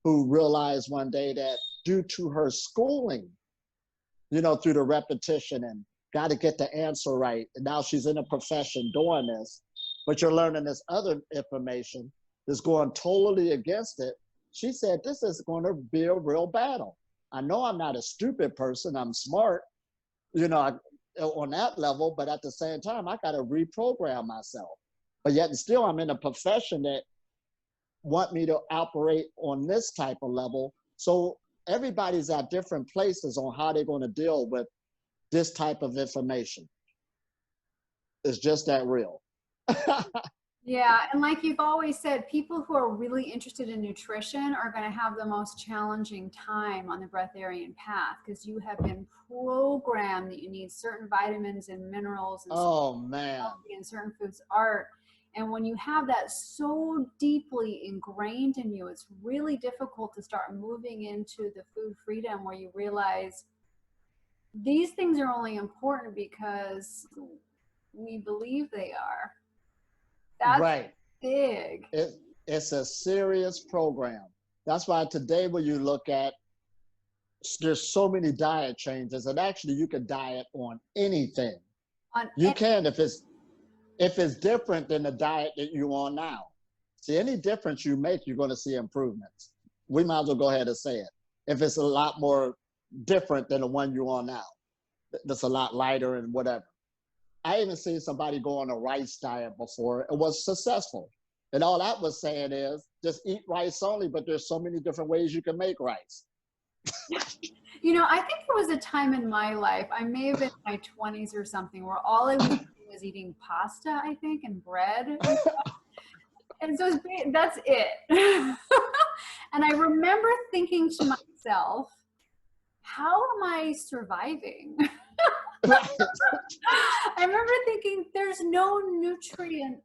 who realized one day that due to her schooling, you know, through the repetition and got to get the answer right, and now she's in a profession doing this, but you're learning this other information that's going totally against it. She said, this is going to be a real battle. I know I'm not a stupid person. I'm smart, you know, on that level, but at the same time, I got to reprogram myself. But yet still, I'm in a profession that want me to operate on this type of level. So everybody's at different places on how they're going to deal with this type of information. It's just that real. Yeah, and like you've always said, people who are really interested in nutrition are going to have the most challenging time on the Breatharian path because you have been programmed that you need certain vitamins and minerals and certain foods are. And when you have that so deeply ingrained in you, it's really difficult to start moving into the food freedom where you realize these things are only important because we believe they are. That's right. Big. It's a serious program. That's why today when you look at, there's so many diet changes, and actually you can diet on anything. You can if it's different than the diet that you're on now. See, any difference you make, you're going to see improvements. We might as well go ahead and say it. If it's a lot more different than the one you're on now, that's a lot lighter and whatever. I even seen somebody go on a rice diet before. It was successful. And all that was saying is just eat rice only, but there's so many different ways you can make rice. You know, I think there was a time in my life, I may have been in my 20s or something, where all I was doing was eating pasta, I think, and bread. And so that's it. And I remember thinking to myself, how am I surviving? I remember thinking there's no nutrient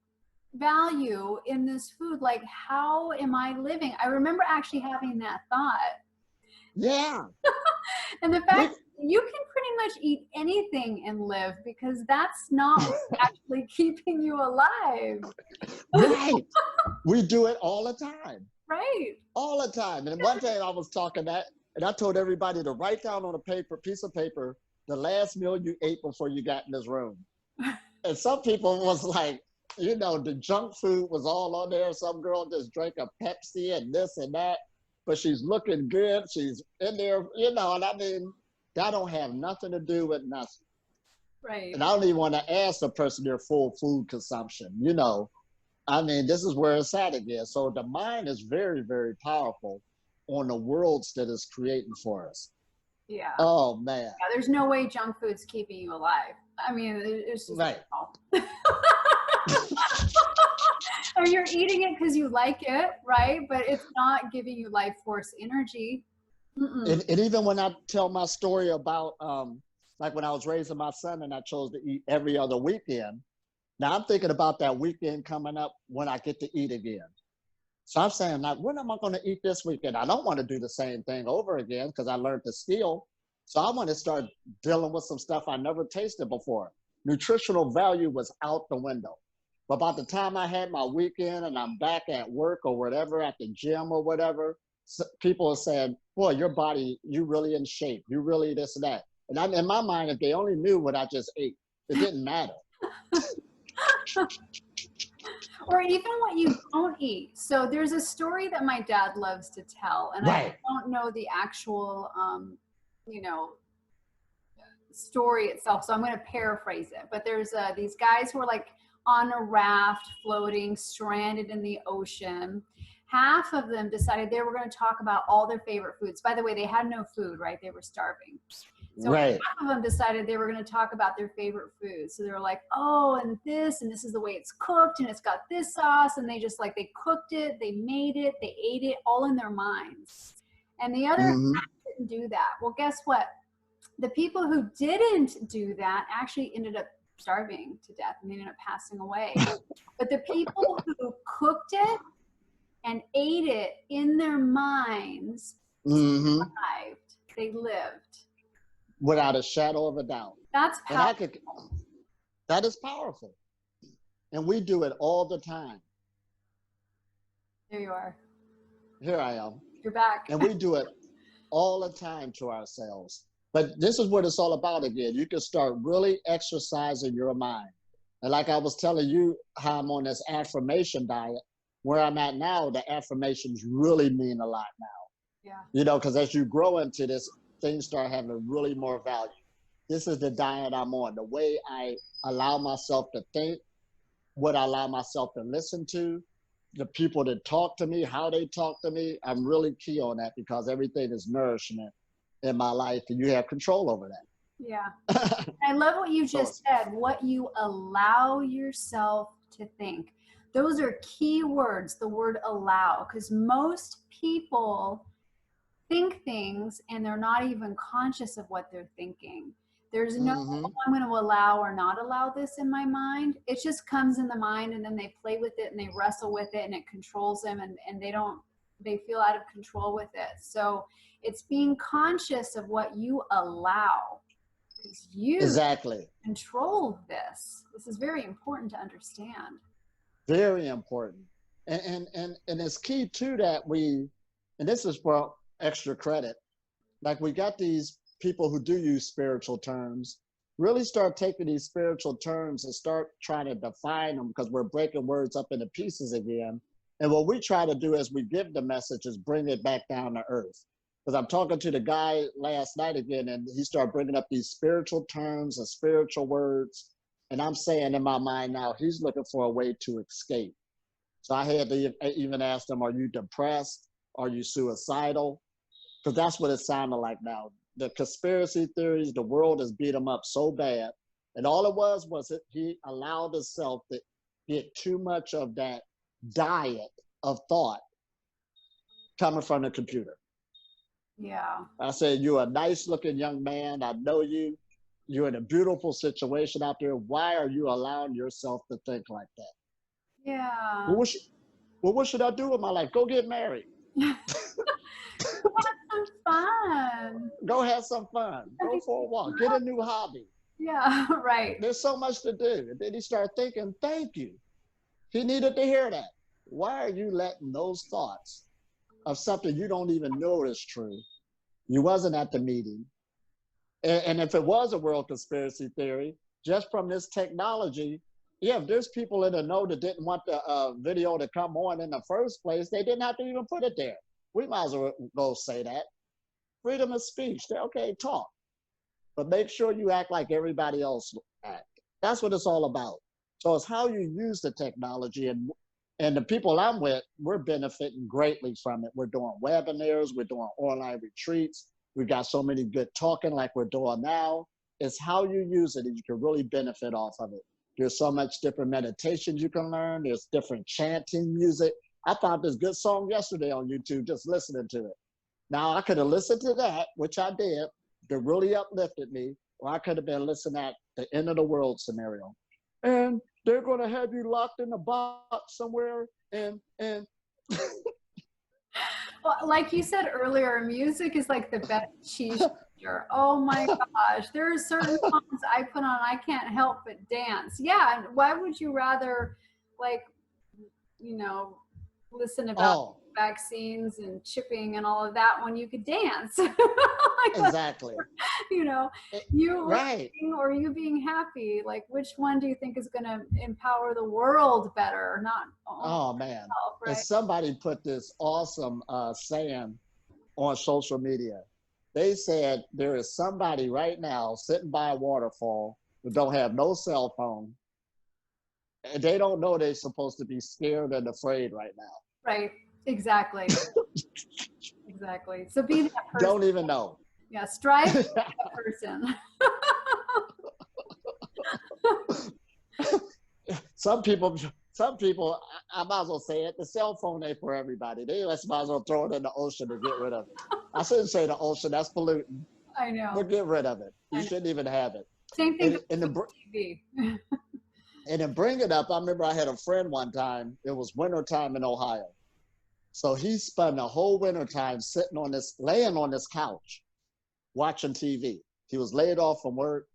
value in this food. Like, how am I living? I remember actually having that thought. Yeah. And the fact you can pretty much eat anything and live, because that's not what's actually keeping you alive. Right. We do it all the time. Right. All the time. And one day I was talking that, and I told everybody to write down on a piece of paper, the last meal you ate before you got in this room. And some people was like, you know, the junk food was all on there. Some girl just drank a Pepsi and this and that, but she's looking good. She's in there, you know, and I mean, that don't have nothing to do with nothing. Right. And I don't even want to ask the person their full food consumption, you know. I mean, this is where it's at again. So the mind is very, very powerful on the worlds that it's creating for us. Yeah. Oh, man. Yeah, there's no way junk food's keeping you alive. I mean, it's just right. I mean, you're eating it because you like it, right? But it's not giving you life force energy. And even when I tell my story about, like when I was raising my son and I chose to eat every other weekend, now I'm thinking about that weekend coming up when I get to eat again. So I'm saying, like, when am I going to eat this weekend? I don't want to do the same thing over again because I learned the skill. So I want to start dealing with some stuff I never tasted before. Nutritional value was out the window. But by the time I had my weekend and I'm back at work or whatever, at the gym or whatever, people are saying, boy, your body, you really in shape. You really this and that. And I'm, in my mind, if they only knew what I just ate, it didn't matter. Or even what you don't eat. So there's a story that my dad loves to tell, and I don't know the actual, you know, story itself. So I'm going to paraphrase it. But there's these guys who are like on a raft, floating, stranded in the ocean. Half of them decided they were going to talk about all their favorite foods. By the way, they had no food, right? They were starving. So half of them decided they were going to talk about their favorite foods. So they were like, oh, and this is the way it's cooked, and it's got this sauce. And they just like, they cooked it, they made it, they ate it, all in their minds. And the other half didn't do that. Well, guess what? The people who didn't do that actually ended up starving to death, and they ended up passing away. But the people who cooked it and ate it in their minds survived. They lived. Without a shadow of a doubt. That's powerful. That is powerful. And we do it all the time. There you are. Here I am. You're back. And we do it all the time to ourselves. But this is what it's all about again. You can start really exercising your mind. And like I was telling you how I'm on this affirmation diet, where I'm at now, the affirmations really mean a lot now. Yeah. You know, because as you grow into this, things start having really more value. This is the diet I'm on. The way I allow myself to think, what I allow myself to listen to, the people that talk to me, how they talk to me. I'm really key on that because everything is nourishment in my life and you have control over that. Yeah. I love what you just said, what you allow yourself to think. Those are key words, the word allow, because most people think things and they're not even conscious of what they're thinking. There's no, I'm going to allow or not allow this in my mind. It just comes in the mind and then they play with it and they wrestle with it and it controls them and they feel out of control with it. So it's being conscious of what you allow. You control this. This is very important to understand. Very important. And it's key too that and this is for extra credit, like we got these people who do use spiritual terms, really start taking these spiritual terms and start trying to define them because we're breaking words up into pieces again. And what we try to do as we give the message is bring it back down to earth. Because I'm talking to the guy last night again, and he started bringing up these spiritual terms and spiritual words. And I'm saying in my mind now, he's looking for a way to escape. So I had to even ask him, are you depressed? Are you suicidal? Because that's what it sounded like now. The conspiracy theories, the world has beat him up so bad. And all it was he allowed himself to get too much of that diet of thought coming from the computer. Yeah. I said, you're a nice looking young man. I know you. You're in a beautiful situation out there. Why are you allowing yourself to think like that? Yeah. What should I do with my life? Go get married. Have some fun. Go have some fun. Go for a walk. Get a new hobby. Yeah, right. There's so much to do. And then he started thinking, thank you. He needed to hear that. Why are you letting those thoughts of something you don't even know is true? You wasn't at the meeting. And if it was a world conspiracy theory, just from this technology, yeah, if there's people in the know that didn't want the video to come on in the first place, they didn't have to even put it there. We might as well go say that. Freedom of speech. Okay, talk. But make sure you act like everybody else act. That's what it's all about. So it's how you use the technology, and the people I'm with, we're benefiting greatly from it. We're doing webinars, we're doing online retreats. We got so many good talking like we're doing now. It's how you use it and you can really benefit off of it. There's so much different meditations you can learn. There's different chanting music. I found this good song yesterday on YouTube, just listening to it. Now I could have listened to that, which I did, that really uplifted me, or I could have been listening at the end of the world scenario. And they're going to have you locked in a box somewhere. And Well, like you said earlier, music is like the best cheese changer. Oh my gosh, there are certain songs I put on, I can't help but dance. Yeah, and why would you rather, like, you know, listen about vaccines and chipping and all of that when you could dance? Like, exactly. You know, you right. Or you being happy. Like, which one do you think is going to empower the world better? Not man. Yourself, right? And somebody put this awesome saying on social media. They said there is somebody right now sitting by a waterfall who don't have no cell phone, and they don't know they're supposed to be scared and afraid right now. Right. Exactly. Exactly. So be that person. Don't even know. Yeah. Strive to be that person. Some people, I might as well say it, the cell phone ain't for everybody. They might as well throw it in the ocean to get rid of it. I shouldn't say the ocean, that's polluting. I know. But get rid of it. You shouldn't even have it. Same thing with TV. And to bring it up, I remember I had a friend one time, it was wintertime in Ohio. So he spent the whole wintertime laying on this couch, watching TV. He was laid off from work.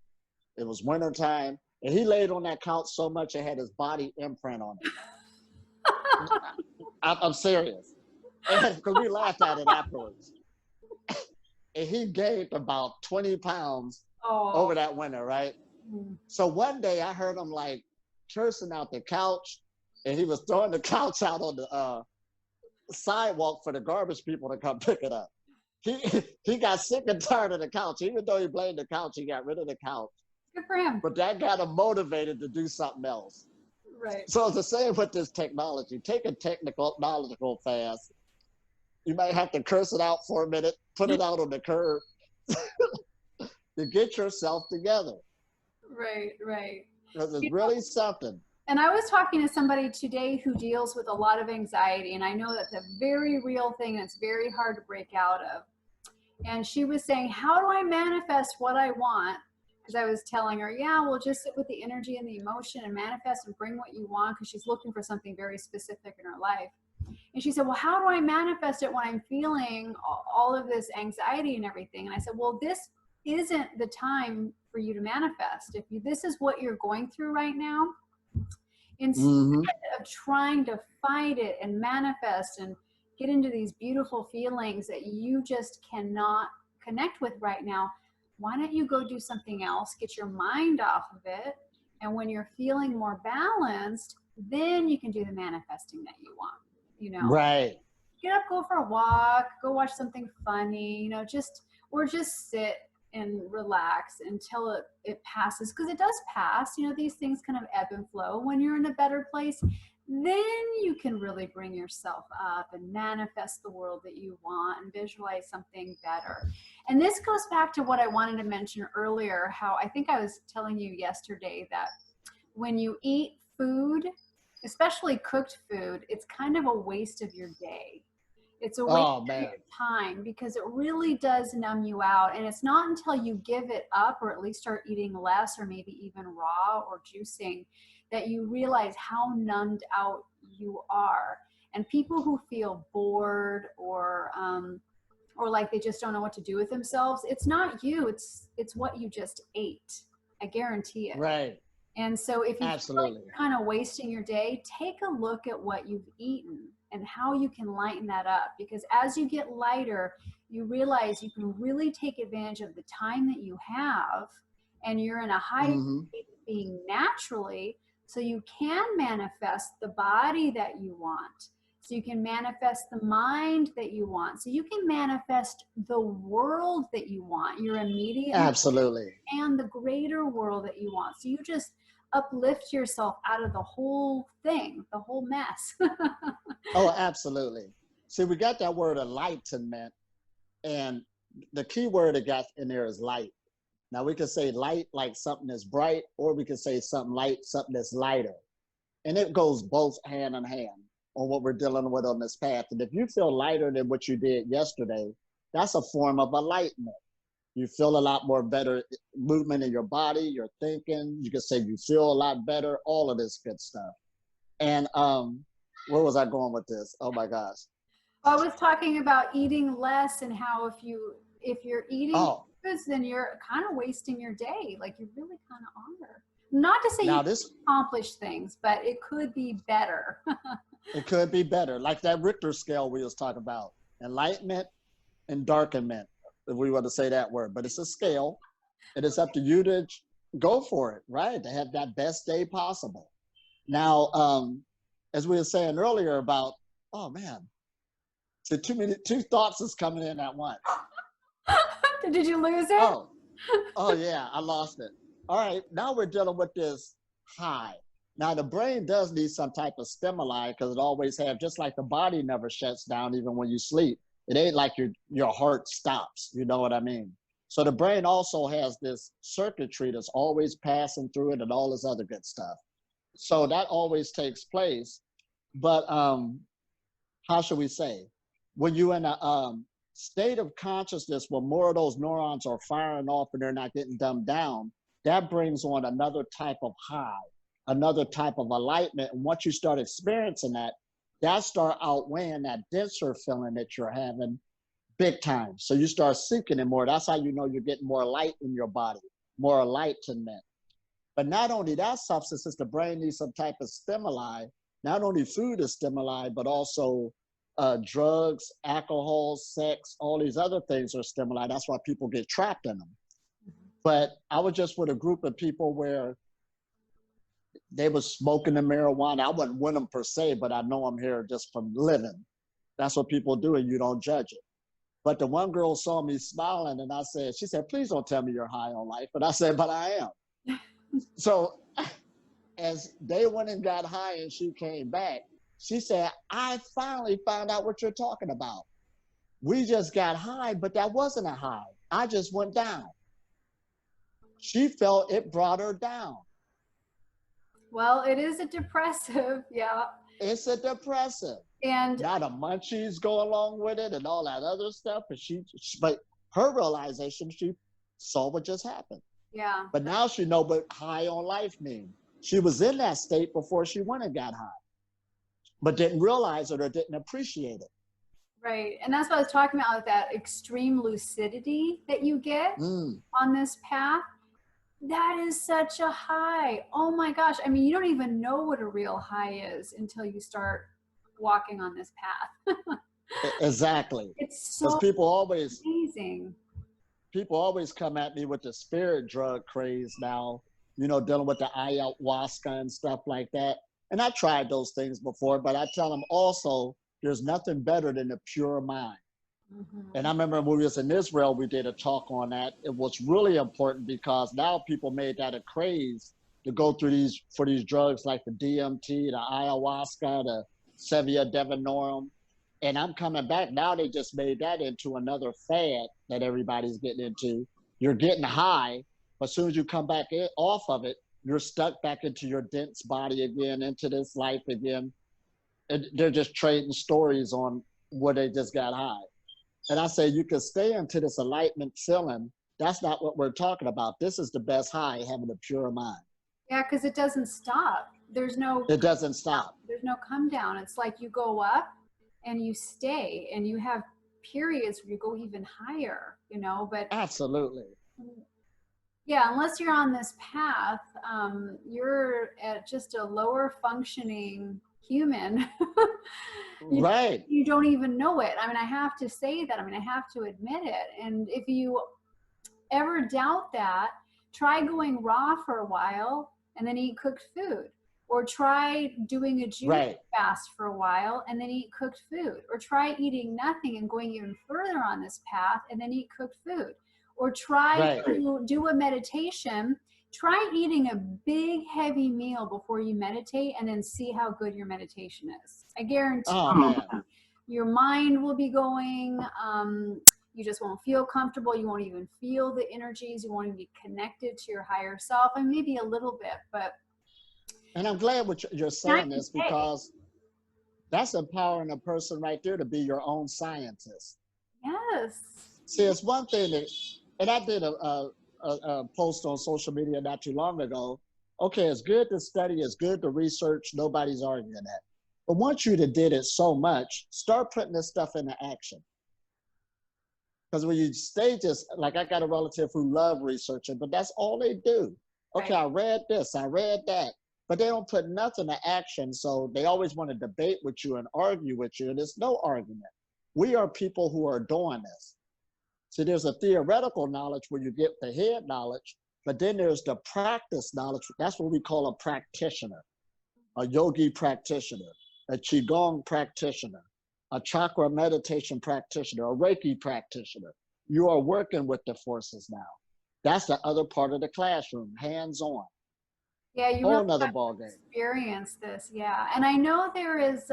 It was wintertime. And he laid on that couch so much it had his body imprint on it. I'm serious. Because we laughed at it afterwards. And he gained about 20 pounds over that winter, right? So one day I heard him like cursing out the couch, and he was throwing the couch out on the sidewalk for the garbage people to come pick it up. He got sick and tired of the couch. Even though he blamed the couch, he got rid of the couch. Good for him. But that got him motivated to do something else. Right. So it's the same with this technology. Take a technological fast. You might have to curse it out for a minute, put it out on the curb to get yourself together. Right, right. Because it's really something. And I was talking to somebody today who deals with a lot of anxiety, and I know that's a very real thing that's very hard to break out of. And she was saying, how do I manifest what I want? Because I was telling her, yeah, we'll just sit with the energy and the emotion and manifest and bring what you want, because she's looking for something very specific in her life. And she said, well, how do I manifest it when I'm feeling all of this anxiety and everything? And I said, well, this isn't the time for you to manifest. If this is what you're going through right now, instead of trying to fight it and manifest and get into these beautiful feelings that you just cannot connect with right now, why don't you go do something else, get your mind off of it, and when you're feeling more balanced, then you can do the manifesting that you want, you know? Right. Get up, go for a walk, go watch something funny, you know, just sit and relax until it passes, because it does pass. You know, these things kind of ebb and flow. When you're in a better place, then you can really bring yourself up and manifest the world that you want and visualize something better. And this goes back to what I wanted to mention earlier, how I think I was telling you yesterday that when you eat food especially cooked food, it's kind of a waste of your day. It's a waste Oh of your man. time because it really does numb you out. And it's not until you give it up, or at least start eating less, or maybe even raw or juicing, that you realize how numbed out you are. And people who feel bored or like they just don't know what to do with themselves, it's not you, it's what you just ate. I guarantee it. Right. And so if you feel like Absolutely. you're kind of wasting your day, take a look at what you've eaten and how you can lighten that up. Because as you get lighter, you realize you can really take advantage of the time that you have, and you're in a high Hmm. state of being naturally, so you can manifest the body that you want. So you can manifest the mind that you want. So you can manifest the world that you want, your immediate Absolutely. and the greater world that you want. So you just uplift yourself out of the whole thing, the whole mess. Oh, absolutely. See, we got that word enlightenment, and the key word it got in there is light. Now we can say light like something that's bright, or we can say something light, something that's lighter. And it goes both hand in hand on what we're dealing with on this path. And if you feel lighter than what you did yesterday, that's a form of enlightenment. You feel a lot more better movement in your body, your thinking. You can say you feel a lot better, all of this good stuff. And where was I going with this? Oh my gosh. I was talking about eating less, and how if you're eating Oh, foods, then you're kind of wasting your day. Like you really kind of are. Not to say you now can't this, accomplish things, but it could be better. it could be better. Like that Richter scale we was talking about. Enlightenment and darkenment, if we want to say that word. But it's a scale. And it's up to you to go for it, right? To have that best day possible. Now, as we were saying earlier about, oh man, so two thoughts is coming in at once. Did you lose it? Oh, oh yeah, I lost it. All right, now we're dealing with this high. Now the brain does need some type of stimuli because it always have, just like the body never shuts down even when you sleep. It ain't like your heart stops. You know what I mean? So the brain also has this circuitry that's always passing through it and all this other good stuff. So that always takes place. But how should we say? When you're in a state of consciousness where more of those neurons are firing off and they're not getting dumbed down, that brings on another type of high, another type of enlightenment. And once you start experiencing that, that start outweighing that denser feeling that you're having big time. So you start seeking it more. That's how you know you're getting more light in your body, more enlightenment. But not only that, substances, the brain needs some type of stimuli. Not only food is stimuli, but also drugs, alcohol, sex, all these other things are stimuli. That's why people get trapped in them. But I was just with a group of people where they were smoking the marijuana. I wasn't with them per se, but I know I'm here just from living. That's what people do, and you don't judge it. But the one girl saw me smiling, and she said, please don't tell me you're high on life. And I said, but I am. So as they went and got high and she came back, she said, I finally found out what you're talking about. We just got high, but that wasn't a high. I just went down. She felt it brought her down. Well, it is a depressive, yeah. It's a depressive. And Now the munchies go along with it and all that other stuff. But her realization, she saw what just happened. yeah. But now she know what high on life means. She was in that state before she went and got high, but didn't realize it or didn't appreciate it. Right. And that's what I was talking about, that extreme lucidity that you get on this path. That is such a high. Oh my gosh. I mean, you don't even know what a real high is until you start walking on this path. Exactly. It's Because so amazing. People always come at me with the spirit drug craze now, you know, dealing with the ayahuasca and stuff like that. And I tried those things before, but I tell them also, there's nothing better than a pure mind. And I remember when we was in Israel, we did a talk on that. It was really important because now people made that a craze to go through for these drugs like the DMT, the ayahuasca, the Sevia Devinorum. And I'm coming back. Now they just made that into another fad that everybody's getting into. You're getting high, but as soon as you come back off of it, you're stuck back into your dense body again, into this life again. And they're just trading stories on where they just got high. And I say, you can stay into this enlightenment feeling. That's not what we're talking about. This is the best high, having a pure mind. Yeah, because it doesn't stop. It doesn't stop. There's no come down. It's like you go up and you stay, and you have periods where you go even higher, you know, but absolutely. Yeah, unless you're on this path, you're at just a lower functioning human. Right. You don't even know it. I mean, I have to say that. I mean, I have to admit it. And if you ever doubt that, try going raw for a while and then eat cooked food. Or try doing a juice fast for a while and then eat cooked food. Or try eating nothing and going even further on this path and then eat cooked food. Or try to do a meditation. Try eating a big, heavy meal before you meditate and then see how good your meditation is. I guarantee your mind will be going. You just won't feel comfortable. You won't even feel the energies. You won't even be connected to your higher self, and maybe a little bit, but. And I'm glad what you're saying this, because that's empowering a person right there to be your own scientist. Yes. See, it's one thing that, and I did a post on social media not too long ago. Okay, it's good to study, it's good to research, nobody's arguing that. But once you did it so much, start putting this stuff into action. Because when you stay just, like I got a relative who love researching, but that's all they do. Okay, I read this, I read that, but they don't put nothing to action. So they always want to debate with you and argue with you, and there's no argument. We are people who are doing this. So there's a theoretical knowledge where you get the head knowledge, but then there's the practice knowledge. That's what we call a practitioner, a yogi practitioner, a qigong practitioner, a chakra meditation practitioner, a Reiki practitioner. You are working with the forces now. That's the other part of the classroom, hands-on. Yeah, you whole really nother have to ballgame. Experience this, yeah. And I know there is,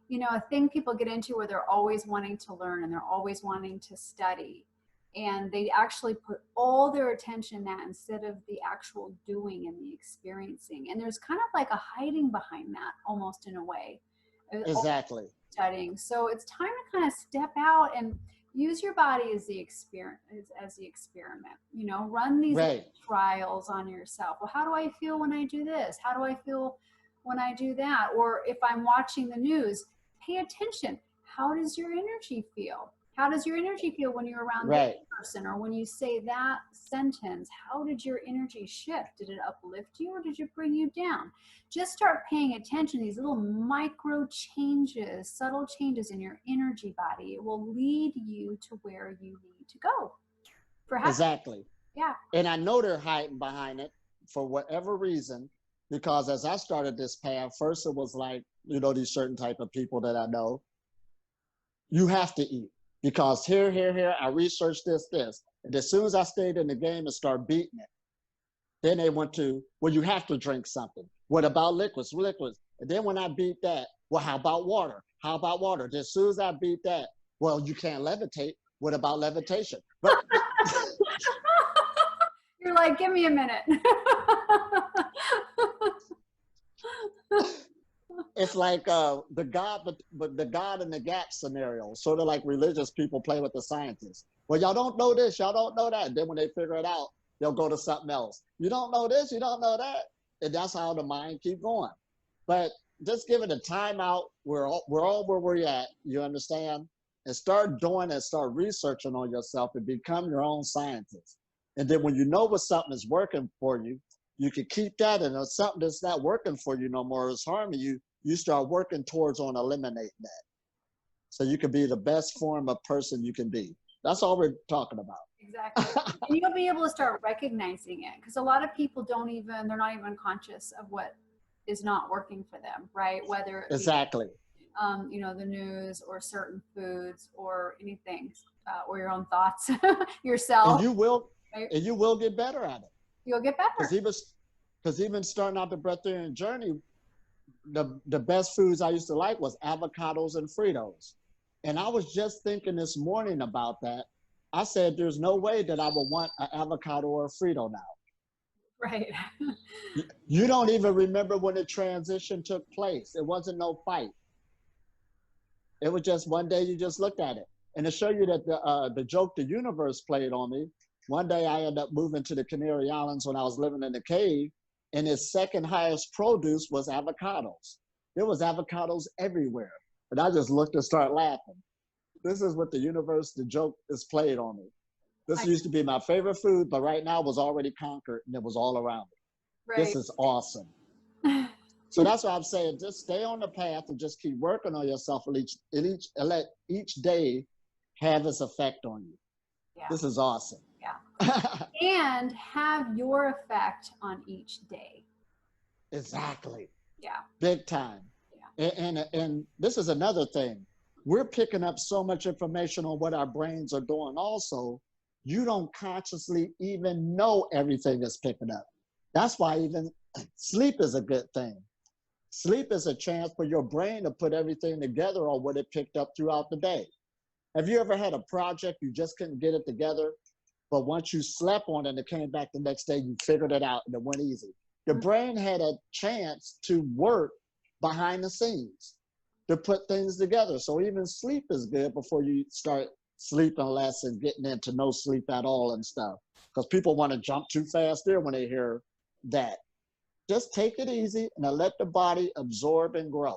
you know, a thing people get into where they're always wanting to learn and they're always wanting to study. And they actually put all their attention in that instead of the actual doing and the experiencing. And there's kind of like a hiding behind that, almost in a way. Exactly. Studying. So it's time to kind of step out and use your body as the experiment. You know, run these trials on yourself. Well, how do I feel when I do this? How do I feel when I do that? Or if I'm watching the news, pay attention. How does your energy feel? How does your energy feel when you're around this person, or when you say that sentence? How did your energy shift? Did it uplift you or did it bring you down? Just start paying attention to these little micro changes, subtle changes in your energy body. It will lead you to where you need to go. Exactly. Yeah. And I know they're hiding behind it for whatever reason, because as I started this path, first it was like, you know, these certain type of people that I know, you have to eat. Because here, I researched this. And as soon as I stayed in the game and started beating it, then they went to, well, you have to drink something. What about liquids? And then when I beat that, well, how about water? How about water? Just as soon as I beat that, well, you can't levitate. What about levitation? But you're like, give me a minute. It's like the God in the gap scenario, sort of like religious people play with the scientists. Well, y'all don't know this, y'all don't know that. And then when they figure it out, they'll go to something else. You don't know this, you don't know that. And that's how the mind keep going. But just give it a time out. We're all where we're at, you understand? And start doing and start researching on yourself and become your own scientist. And then when you know what something is working for you, you can keep that. And if something that's not working for you no more is harming you, you start working towards on eliminating that. So you can be the best form of person you can be. That's all we're talking about. Exactly. And you'll be able to start recognizing it, because a lot of people they're not even conscious of what is not working for them, right? Whether it be, you know, the news or certain foods or anything, or your own thoughts, yourself. And you will get better at it. You'll get better. Because even starting out the Breatharian journey, the best foods I used to like was avocados and Fritos. And I was just thinking this morning about that. I said, there's no way that I would want an avocado or a Frito now. Right. You don't even remember when the transition took place. It wasn't no fight. It was just one day you just looked at it. And to show you that the joke the universe played on me, one day I ended up moving to the Canary Islands when I was living in the cave, and its second highest produce was avocados. There was avocados everywhere. And I just looked and started laughing. This is what the universe, the joke is played on me. This used to be my favorite food, but right now it was already conquered and it was all around me. Right. This is awesome. So that's why I'm saying, just stay on the path and just keep working on yourself and let each day have its effect on you. Yeah. This is awesome. Yeah. And have your effect on each day. Exactly. Yeah. Big time. Yeah. And this is another thing. We're picking up so much information on what our brains are doing also. You don't consciously even know everything is picking up. That's why even sleep is a good thing. Sleep is a chance for your brain to put everything together on what it picked up throughout the day. Have you ever had a project, you just couldn't get it together, but once you slept on it and it came back the next day, you figured it out and it went easy? The brain had a chance to work behind the scenes to put things together. So even sleep is good before you start sleeping less and getting into no sleep at all and stuff. Because people want to jump too fast there when they hear that. Just take it easy and let the body absorb and grow.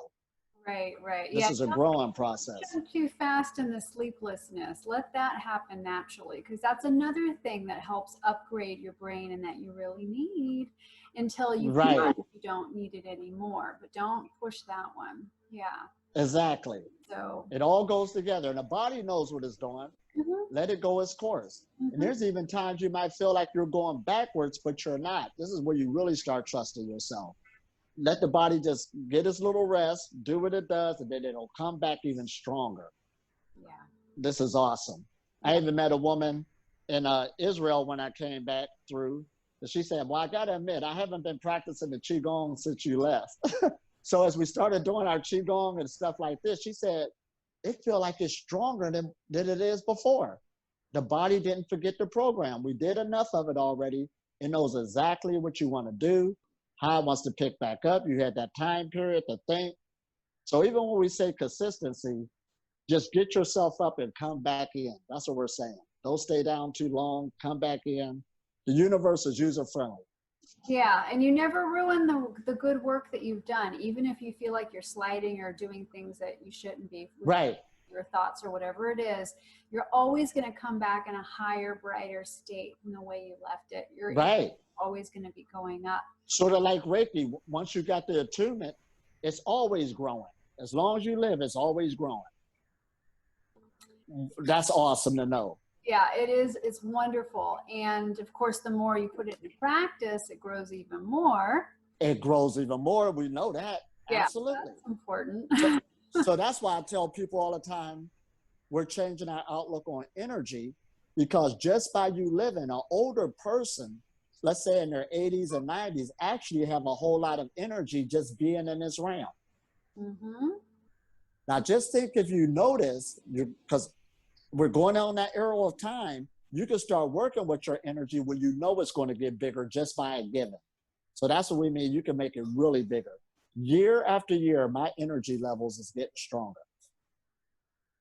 Right, right. This is a growing process. Don't too fast in the sleeplessness. Let that happen naturally, because that's another thing that helps upgrade your brain and that you really need until you don't need it anymore. But don't push that one. Yeah. Exactly. So it all goes together, and the body knows what it's doing. Let it go its course. And there's even times you might feel like you're going backwards, but you're not. This is where you really start trusting yourself. Let the body just get its little rest, do what it does, and then it'll come back even stronger. Yeah. This is awesome. Yeah. I even met a woman in Israel when I came back through, and she said, well, I got to admit, I haven't been practicing the Qigong since you left. So as we started doing our Qigong and stuff like this, she said, it feels like it's stronger than it is before. The body didn't forget the program. We did enough of it already. It knows exactly what you want to do, how it wants to pick back up. You had that time period to think. So even when we say consistency, just get yourself up and come back in. That's what we're saying. Don't stay down too long. Come back in. The universe is user-friendly. Yeah, and you never ruin the good work that you've done, even if you feel like you're sliding or doing things that you shouldn't be. Right. Your thoughts or whatever it is, you're always going to come back in a higher, brighter state from the way you left it. You're always going to be going up. Sort of like Reiki. Once you got the attunement, it's always growing. As long as you live, it's always growing. That's awesome to know. Yeah, it is. It's wonderful. And of course, the more you put it in practice, it grows even more. It grows even more. We know that. Yeah, absolutely. That's important. So that's why I tell people all the time, we're changing our outlook on energy, because just by you living, an older person, let's say in their 80s and 90s, actually have a whole lot of energy just being in this realm. Now, just think if you notice, because we're going on that era of time, you can start working with your energy when you know it's going to get bigger just by a given. So that's what we mean. You can make it really bigger. Year after year, my energy levels is getting stronger.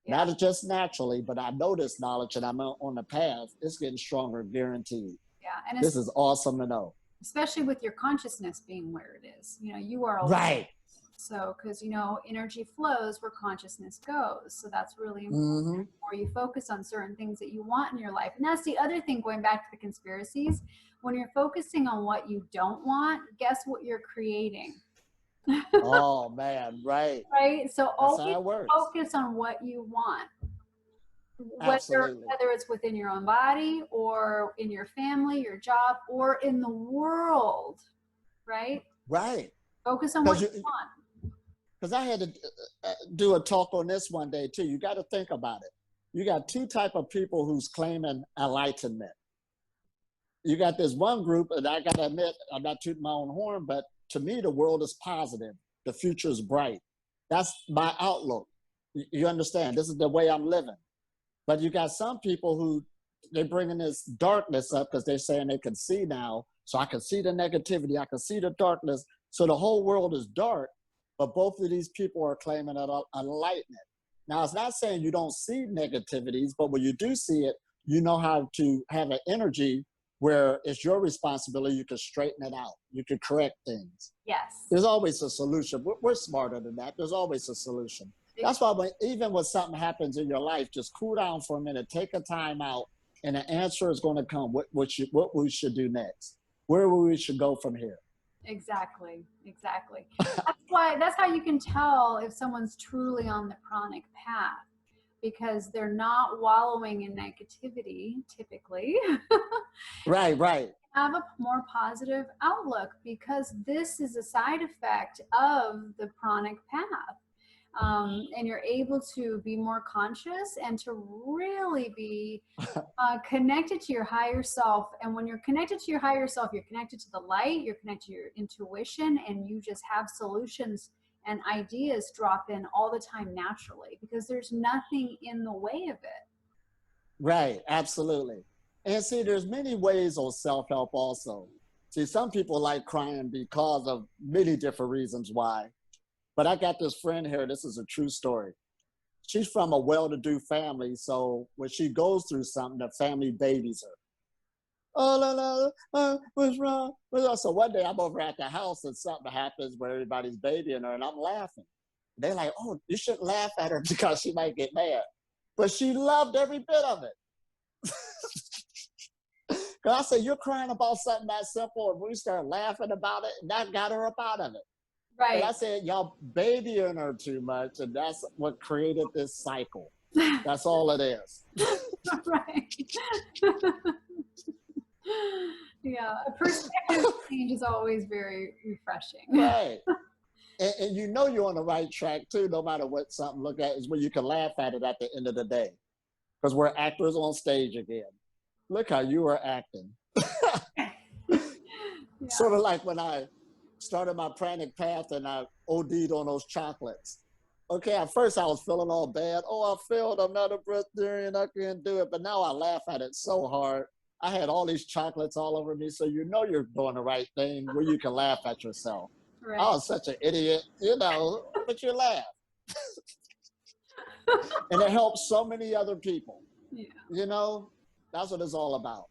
Yeah. Not just naturally, but I know this knowledge and I'm on the path. It's getting stronger, guaranteed. Yeah, and this is awesome to know. Especially with your consciousness being where it is. You know, you are right. So, because, you know, energy flows where consciousness goes. So that's really important. Or you focus on certain things that you want in your life. And that's the other thing, going back to the conspiracies. When you're focusing on what you don't want, guess what you're creating? Oh, man, right. Right? So always focus on what you want. Whether it's within your own body or in your family, your job, or in the world, right? Right. Focus on what you want. Because I had to do a talk on this one day too. You got to think about it. You got two type of people who's claiming enlightenment. You got this one group, and I got to admit, I'm not tooting my own horn, but to me, the world is positive. The future is bright. That's my outlook. You understand? This is the way I'm living. But you got some people who they're bringing this darkness up because they're saying they can see now So I can see the negativity, I can see the darkness. So the whole world is dark, but both of these people are claiming enlightenment. Now, it's not saying you don't see negativities, but when you do see it, you know how to have an energy where it's your responsibility. You can straighten it out. You can correct things. Yes. There's always a solution. We're smarter than that. There's always a solution. That's why even when something happens in your life, just cool down for a minute, take a time out, and the answer is going to come. What we should do next, where we should go from here. Exactly. That's how you can tell if someone's truly on the pranic path, because they're not wallowing in negativity typically. Right. Have a more positive outlook, because this is a side effect of the pranic path. And you're able to be more conscious and to really be connected to your higher self. And when you're connected to your higher self, you're connected to the light, you're connected to your intuition, and you just have solutions and ideas drop in all the time naturally, because there's nothing in the way of it. Right, absolutely. And see, there's many ways of self-help also. See, some people like crying because of many different reasons why. But I got this friend here, this is a true story. She's from a well-to-do family, so when she goes through something, the family babies her. Oh, no, what's wrong? So one day I'm over at the house and something happens where everybody's babying her and I'm laughing. They're like, oh, you shouldn't laugh at her because she might get mad. But she loved every bit of it. Because I said, you're crying about something that simple, and we start laughing about it, and that got her up out of it. Right. And I said, y'all babying her too much, and that's what created this cycle. That's all it is. Right. Yeah, a perspective change is always very refreshing. Right. And you know you're on the right track too, no matter what something look at, is when you can laugh at it at the end of the day. Because we're actors on stage again. Look how you are acting. Yeah. Sort of like when I started my pranic path and I OD'd on those chocolates. Okay, at first I was feeling all bad. Oh, I failed, I'm not a breatharian, I can't do it. But now I laugh at it so hard. I had all these chocolates all over me, so you know you're doing the right thing where you can laugh at yourself. Right. I was such an idiot, but you laugh. And it helps so many other people. Yeah. That's what it's all about.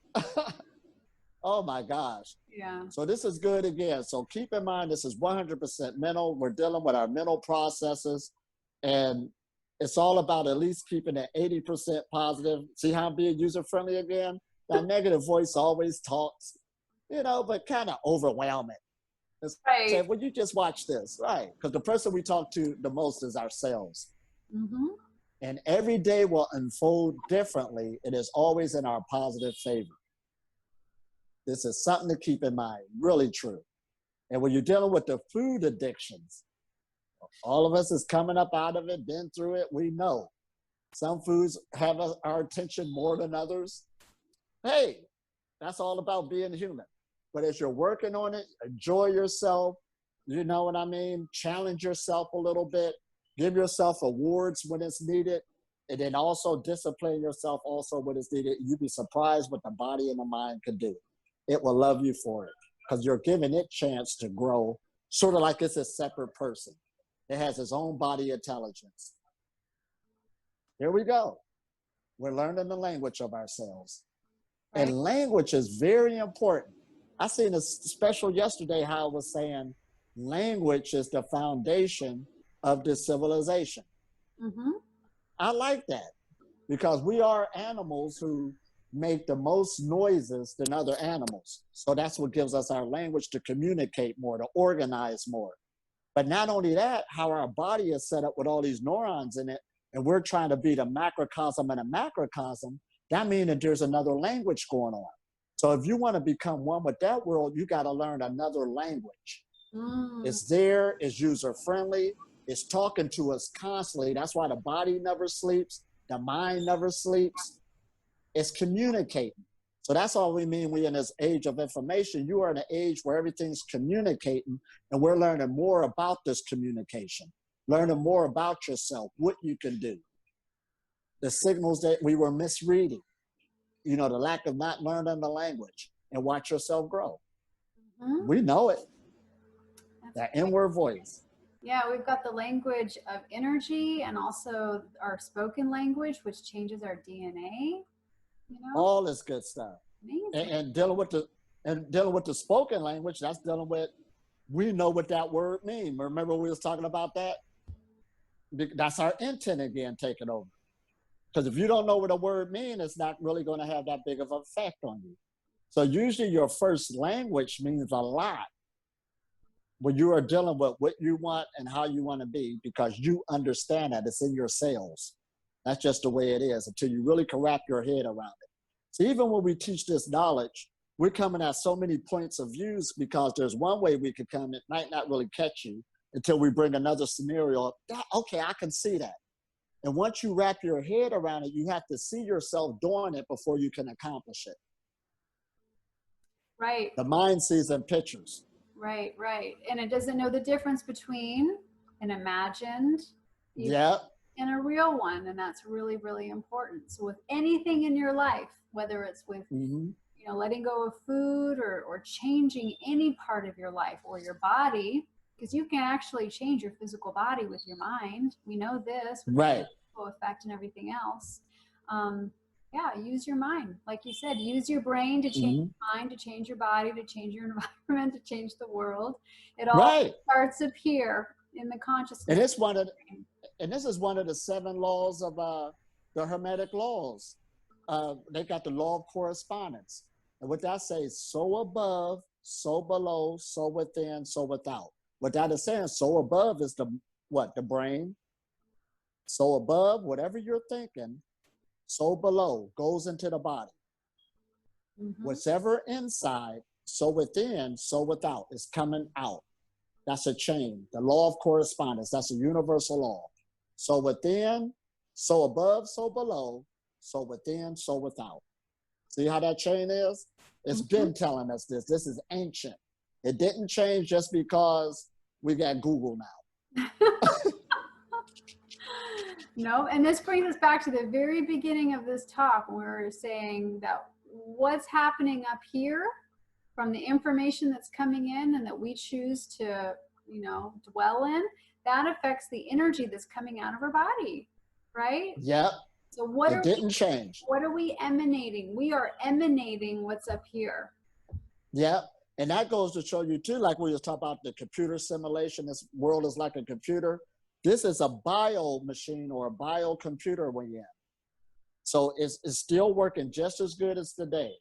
Oh my gosh. Yeah. So this is good again. So keep in mind, this is 100% mental. We're dealing with our mental processes, and it's all about at least keeping it 80% positive. See how I'm being user-friendly again? That negative voice always talks, but kind of overwhelming. It's right. Say, well, you just watch this, right? Because the person we talk to the most is ourselves. Mm-hmm. And every day will unfold differently. It is always in our positive favor. This is something to keep in mind, really true. And when you're dealing with the food addictions, all of us is coming up out of it, been through it, we know. Some foods have our attention more than others. Hey, that's all about being human. But as you're working on it, enjoy yourself, you know what I mean? Challenge yourself a little bit, give yourself awards when it's needed, and then also discipline yourself also when it's needed. You'd be surprised what the body and the mind can do. It will love you for it because you're giving it chance to grow, sort of like it's a separate person. It has its own body intelligence. Here we go. We're learning the language of ourselves. Right. And language is very important. I seen a special yesterday how it was saying language is the foundation of this civilization. Mm-hmm. I like that because we are animals who make the most noises than other animals. So that's what gives us our language to communicate more, to organize more. But not only that, how our body is set up with all these neurons in it, and we're trying to be the macrocosm and a macrocosm, that means that there's another language going on. So if you want to become one with that world, you got to learn another language. It's there, it's user-friendly, it's talking to us constantly. That's why the body never sleeps, the mind never sleeps. It's communicating. So that's all we mean. We're in this age of information. You are in an age where everything's communicating, and we're learning more about this communication, learning more about yourself, what you can do, the signals that we were misreading, the lack of not learning the language, and watch yourself grow. Hmm? We know it, That's that great. inward voice. Yeah, we've got the language of energy and also our spoken language, which changes our DNA, you know? All this good stuff. And, Amazing. and dealing with the spoken language, that's dealing with, we know what that word means. Remember we was talking about that? That's our intent again taking over. Because if you don't know what a word means, it's not really going to have that big of an effect on you. So usually your first language means a lot when you are dealing with what you want and how you want to be, because you understand that it's in your cells. That's just the way it is until you really can wrap your head around it. So even when we teach this knowledge, we're coming at so many points of views because there's one way we could come, it might not really catch you until we bring another scenario up. Okay, I can see that. And once you wrap your head around it, you have to see yourself doing it before you can accomplish it. Right. The mind sees in pictures. Right, right. And it doesn't know the difference between an imagined Yeah. and a real one. And that's really, really important. So with anything in your life, whether it's with, letting go of food or changing any part of your life or your body, because you can actually change your physical body with your mind. We know this with right. the effect and everything else. Yeah, use your mind. Like you said, use your brain to change your mind, to change your body, to change your environment, to change the world. It all starts up here in the consciousness. And this is one of the 7 laws of the Hermetic laws. They got the law of correspondence. And what that says, so above, so below, so within, so without. What that is saying, so above is the brain. So above, whatever you're thinking, so below goes into the body. Whatever inside, so within, so without is coming out. That's a chain. The law of correspondence, that's a universal law. So within, so above, so below, so within, so without. See how that chain is? It's been telling us this. This is ancient. It didn't change just because we got Google now. No, and this brings us back to the very beginning of this talk when we were saying that what's happening up here from the information that's coming in and that we choose to, dwell in, that affects the energy that's coming out of our body, right? Yep. So what didn't change. What are we emanating? We are emanating what's up here. Yep. And that goes to show you too, like we was talking about the computer simulation, this world is like a computer. This is a bio machine or a bio computer we're in. So it's still working just as good as today.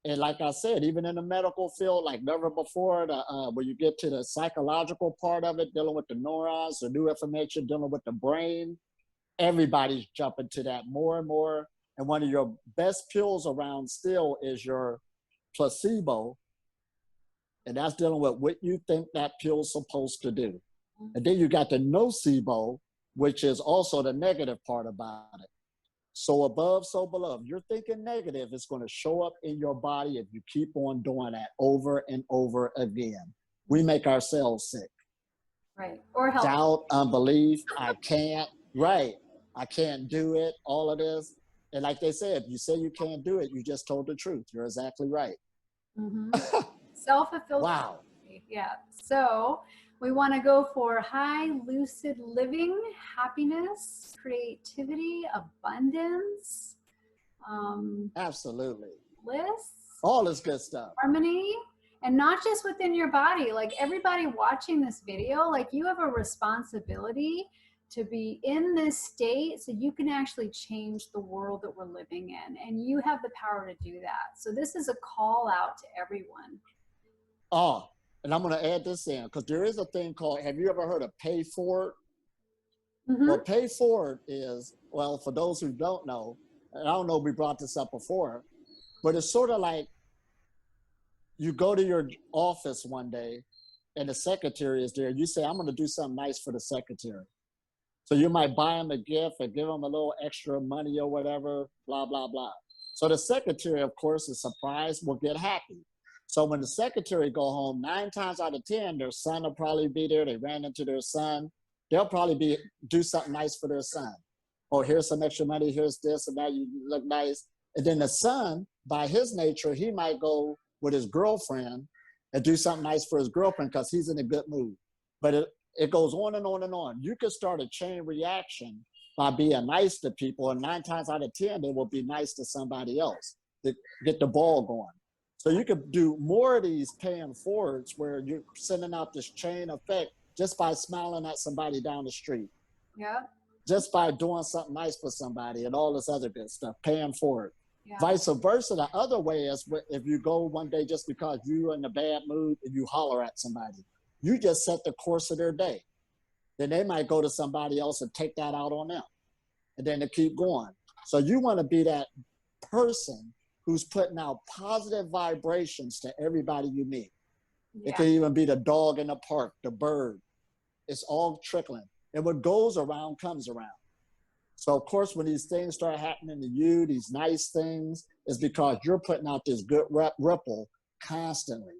And like I said, even in the medical field, like never before, when you get to the psychological part of it, dealing with the neurons, the new information, dealing with the brain, everybody's jumping to that more and more. And one of your best pills around still is your placebo. And that's dealing with what you think that pill's supposed to do. And then you got the nocebo, which is also the negative part about it. So above, so below. If you're thinking negative, it's going to show up in your body if you keep on doing that over and over again. We make ourselves sick. Right. Or help. Doubt, unbelief, I can't. Right. I can't do it. All of this. And like they said, if you say you can't do it, you just told the truth. You're exactly right. Self-fulfilled. Wow. Yeah. So we want to go for high lucid living, happiness, creativity, abundance. Absolutely. Bliss. All this good stuff. Harmony. And not just within your body. Like everybody watching this video, like you have a responsibility to be in this state so you can actually change the world that we're living in. And you have the power to do that. So this is a call out to everyone. Oh, and I'm going to add this in because there is a thing called, have you ever heard of pay forward? Well, pay forward is, well, for those who don't know, and I don't know if we brought this up before, but it's sort of like you go to your office one day and the secretary is there. You say, I'm going to do something nice for the secretary. So you might buy him a gift or give him a little extra money or whatever, blah, blah, blah. So the secretary, of course, is surprised, will get happy. So when the secretary go home, 9 times out of 10, their son will probably be there. They ran into their son. They'll probably do something nice for their son. Oh, here's some extra money. Here's this and that. You look nice. And then the son, by his nature, he might go with his girlfriend and do something nice for his girlfriend because he's in a good mood. But it goes on and on and on. You can start a chain reaction by being nice to people, and 9 times out of 10, they will be nice to somebody else to get the ball going. So you could do more of these paying forwards where you're sending out this chain effect just by smiling at somebody down the street. Yeah. Just by doing something nice for somebody and all this other good stuff, paying forward. Yeah. Vice versa, the other way is if you go one day just because you're in a bad mood and you holler at somebody, you just set the course of their day. Then they might go to somebody else and take that out on them. And then they keep going. So you want to be that person who's putting out positive vibrations to everybody you meet. Yeah. It can even be the dog in the park, the bird. It's all trickling. And what goes around comes around. So of course, when these things start happening to you, these nice things, is because you're putting out this good ripple constantly,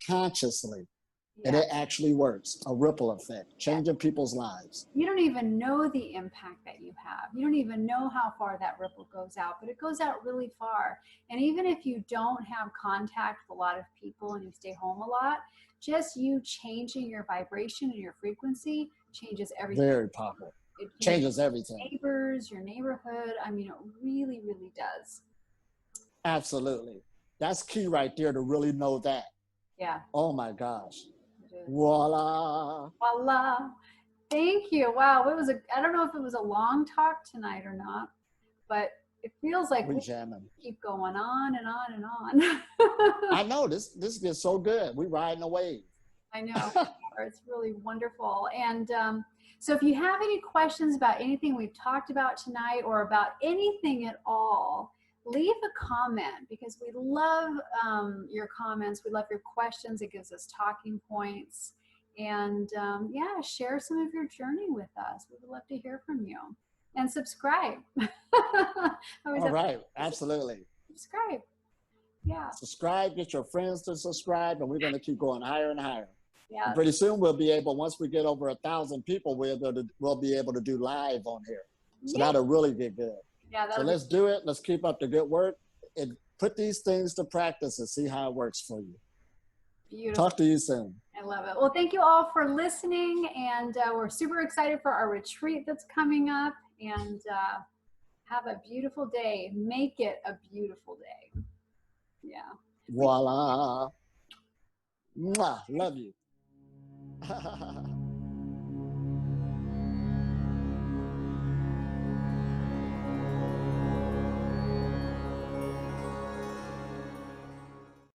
consciously. Yeah. And it actually works, a ripple effect, changing people's lives. You don't even know the impact that you have. You don't even know how far that ripple goes out, but it goes out really far. And even if you don't have contact with a lot of people and you stay home a lot, just you changing your vibration and your frequency changes everything. Very powerful. It changes everything. Neighbors, your neighborhood. I mean, it really, really does. Absolutely. That's key right there to really know that. Yeah. Oh my gosh. Voila. Voila. Thank you. Wow. I don't know if it was a long talk tonight or not, but it feels like we're jamming. Keep going on and on and on. I know this gets so good. We're riding a wave. I know. It's really wonderful. And so if you have any questions about anything we've talked about tonight or about anything at all, leave a comment because we love your comments. We love your questions. It gives us talking points. And yeah, share some of your journey with us. We would love to hear from you. And subscribe. All right. Absolutely. Subscribe. Yeah. Subscribe, get your friends to subscribe, and we're going to keep going higher and higher. Yeah. And pretty soon we'll be able, once we get over 1,000 people, we'll be able to do live on here. So that'll really get good. Yeah, so let's do it. Let's keep up the good work and put these things to practice and see how it works for you. Beautiful. Talk to you soon. I love it. Well, thank you all for listening. And we're super excited for our retreat that's coming up. And have a beautiful day. Make it a beautiful day. Yeah. Voila. Mwah. Love you.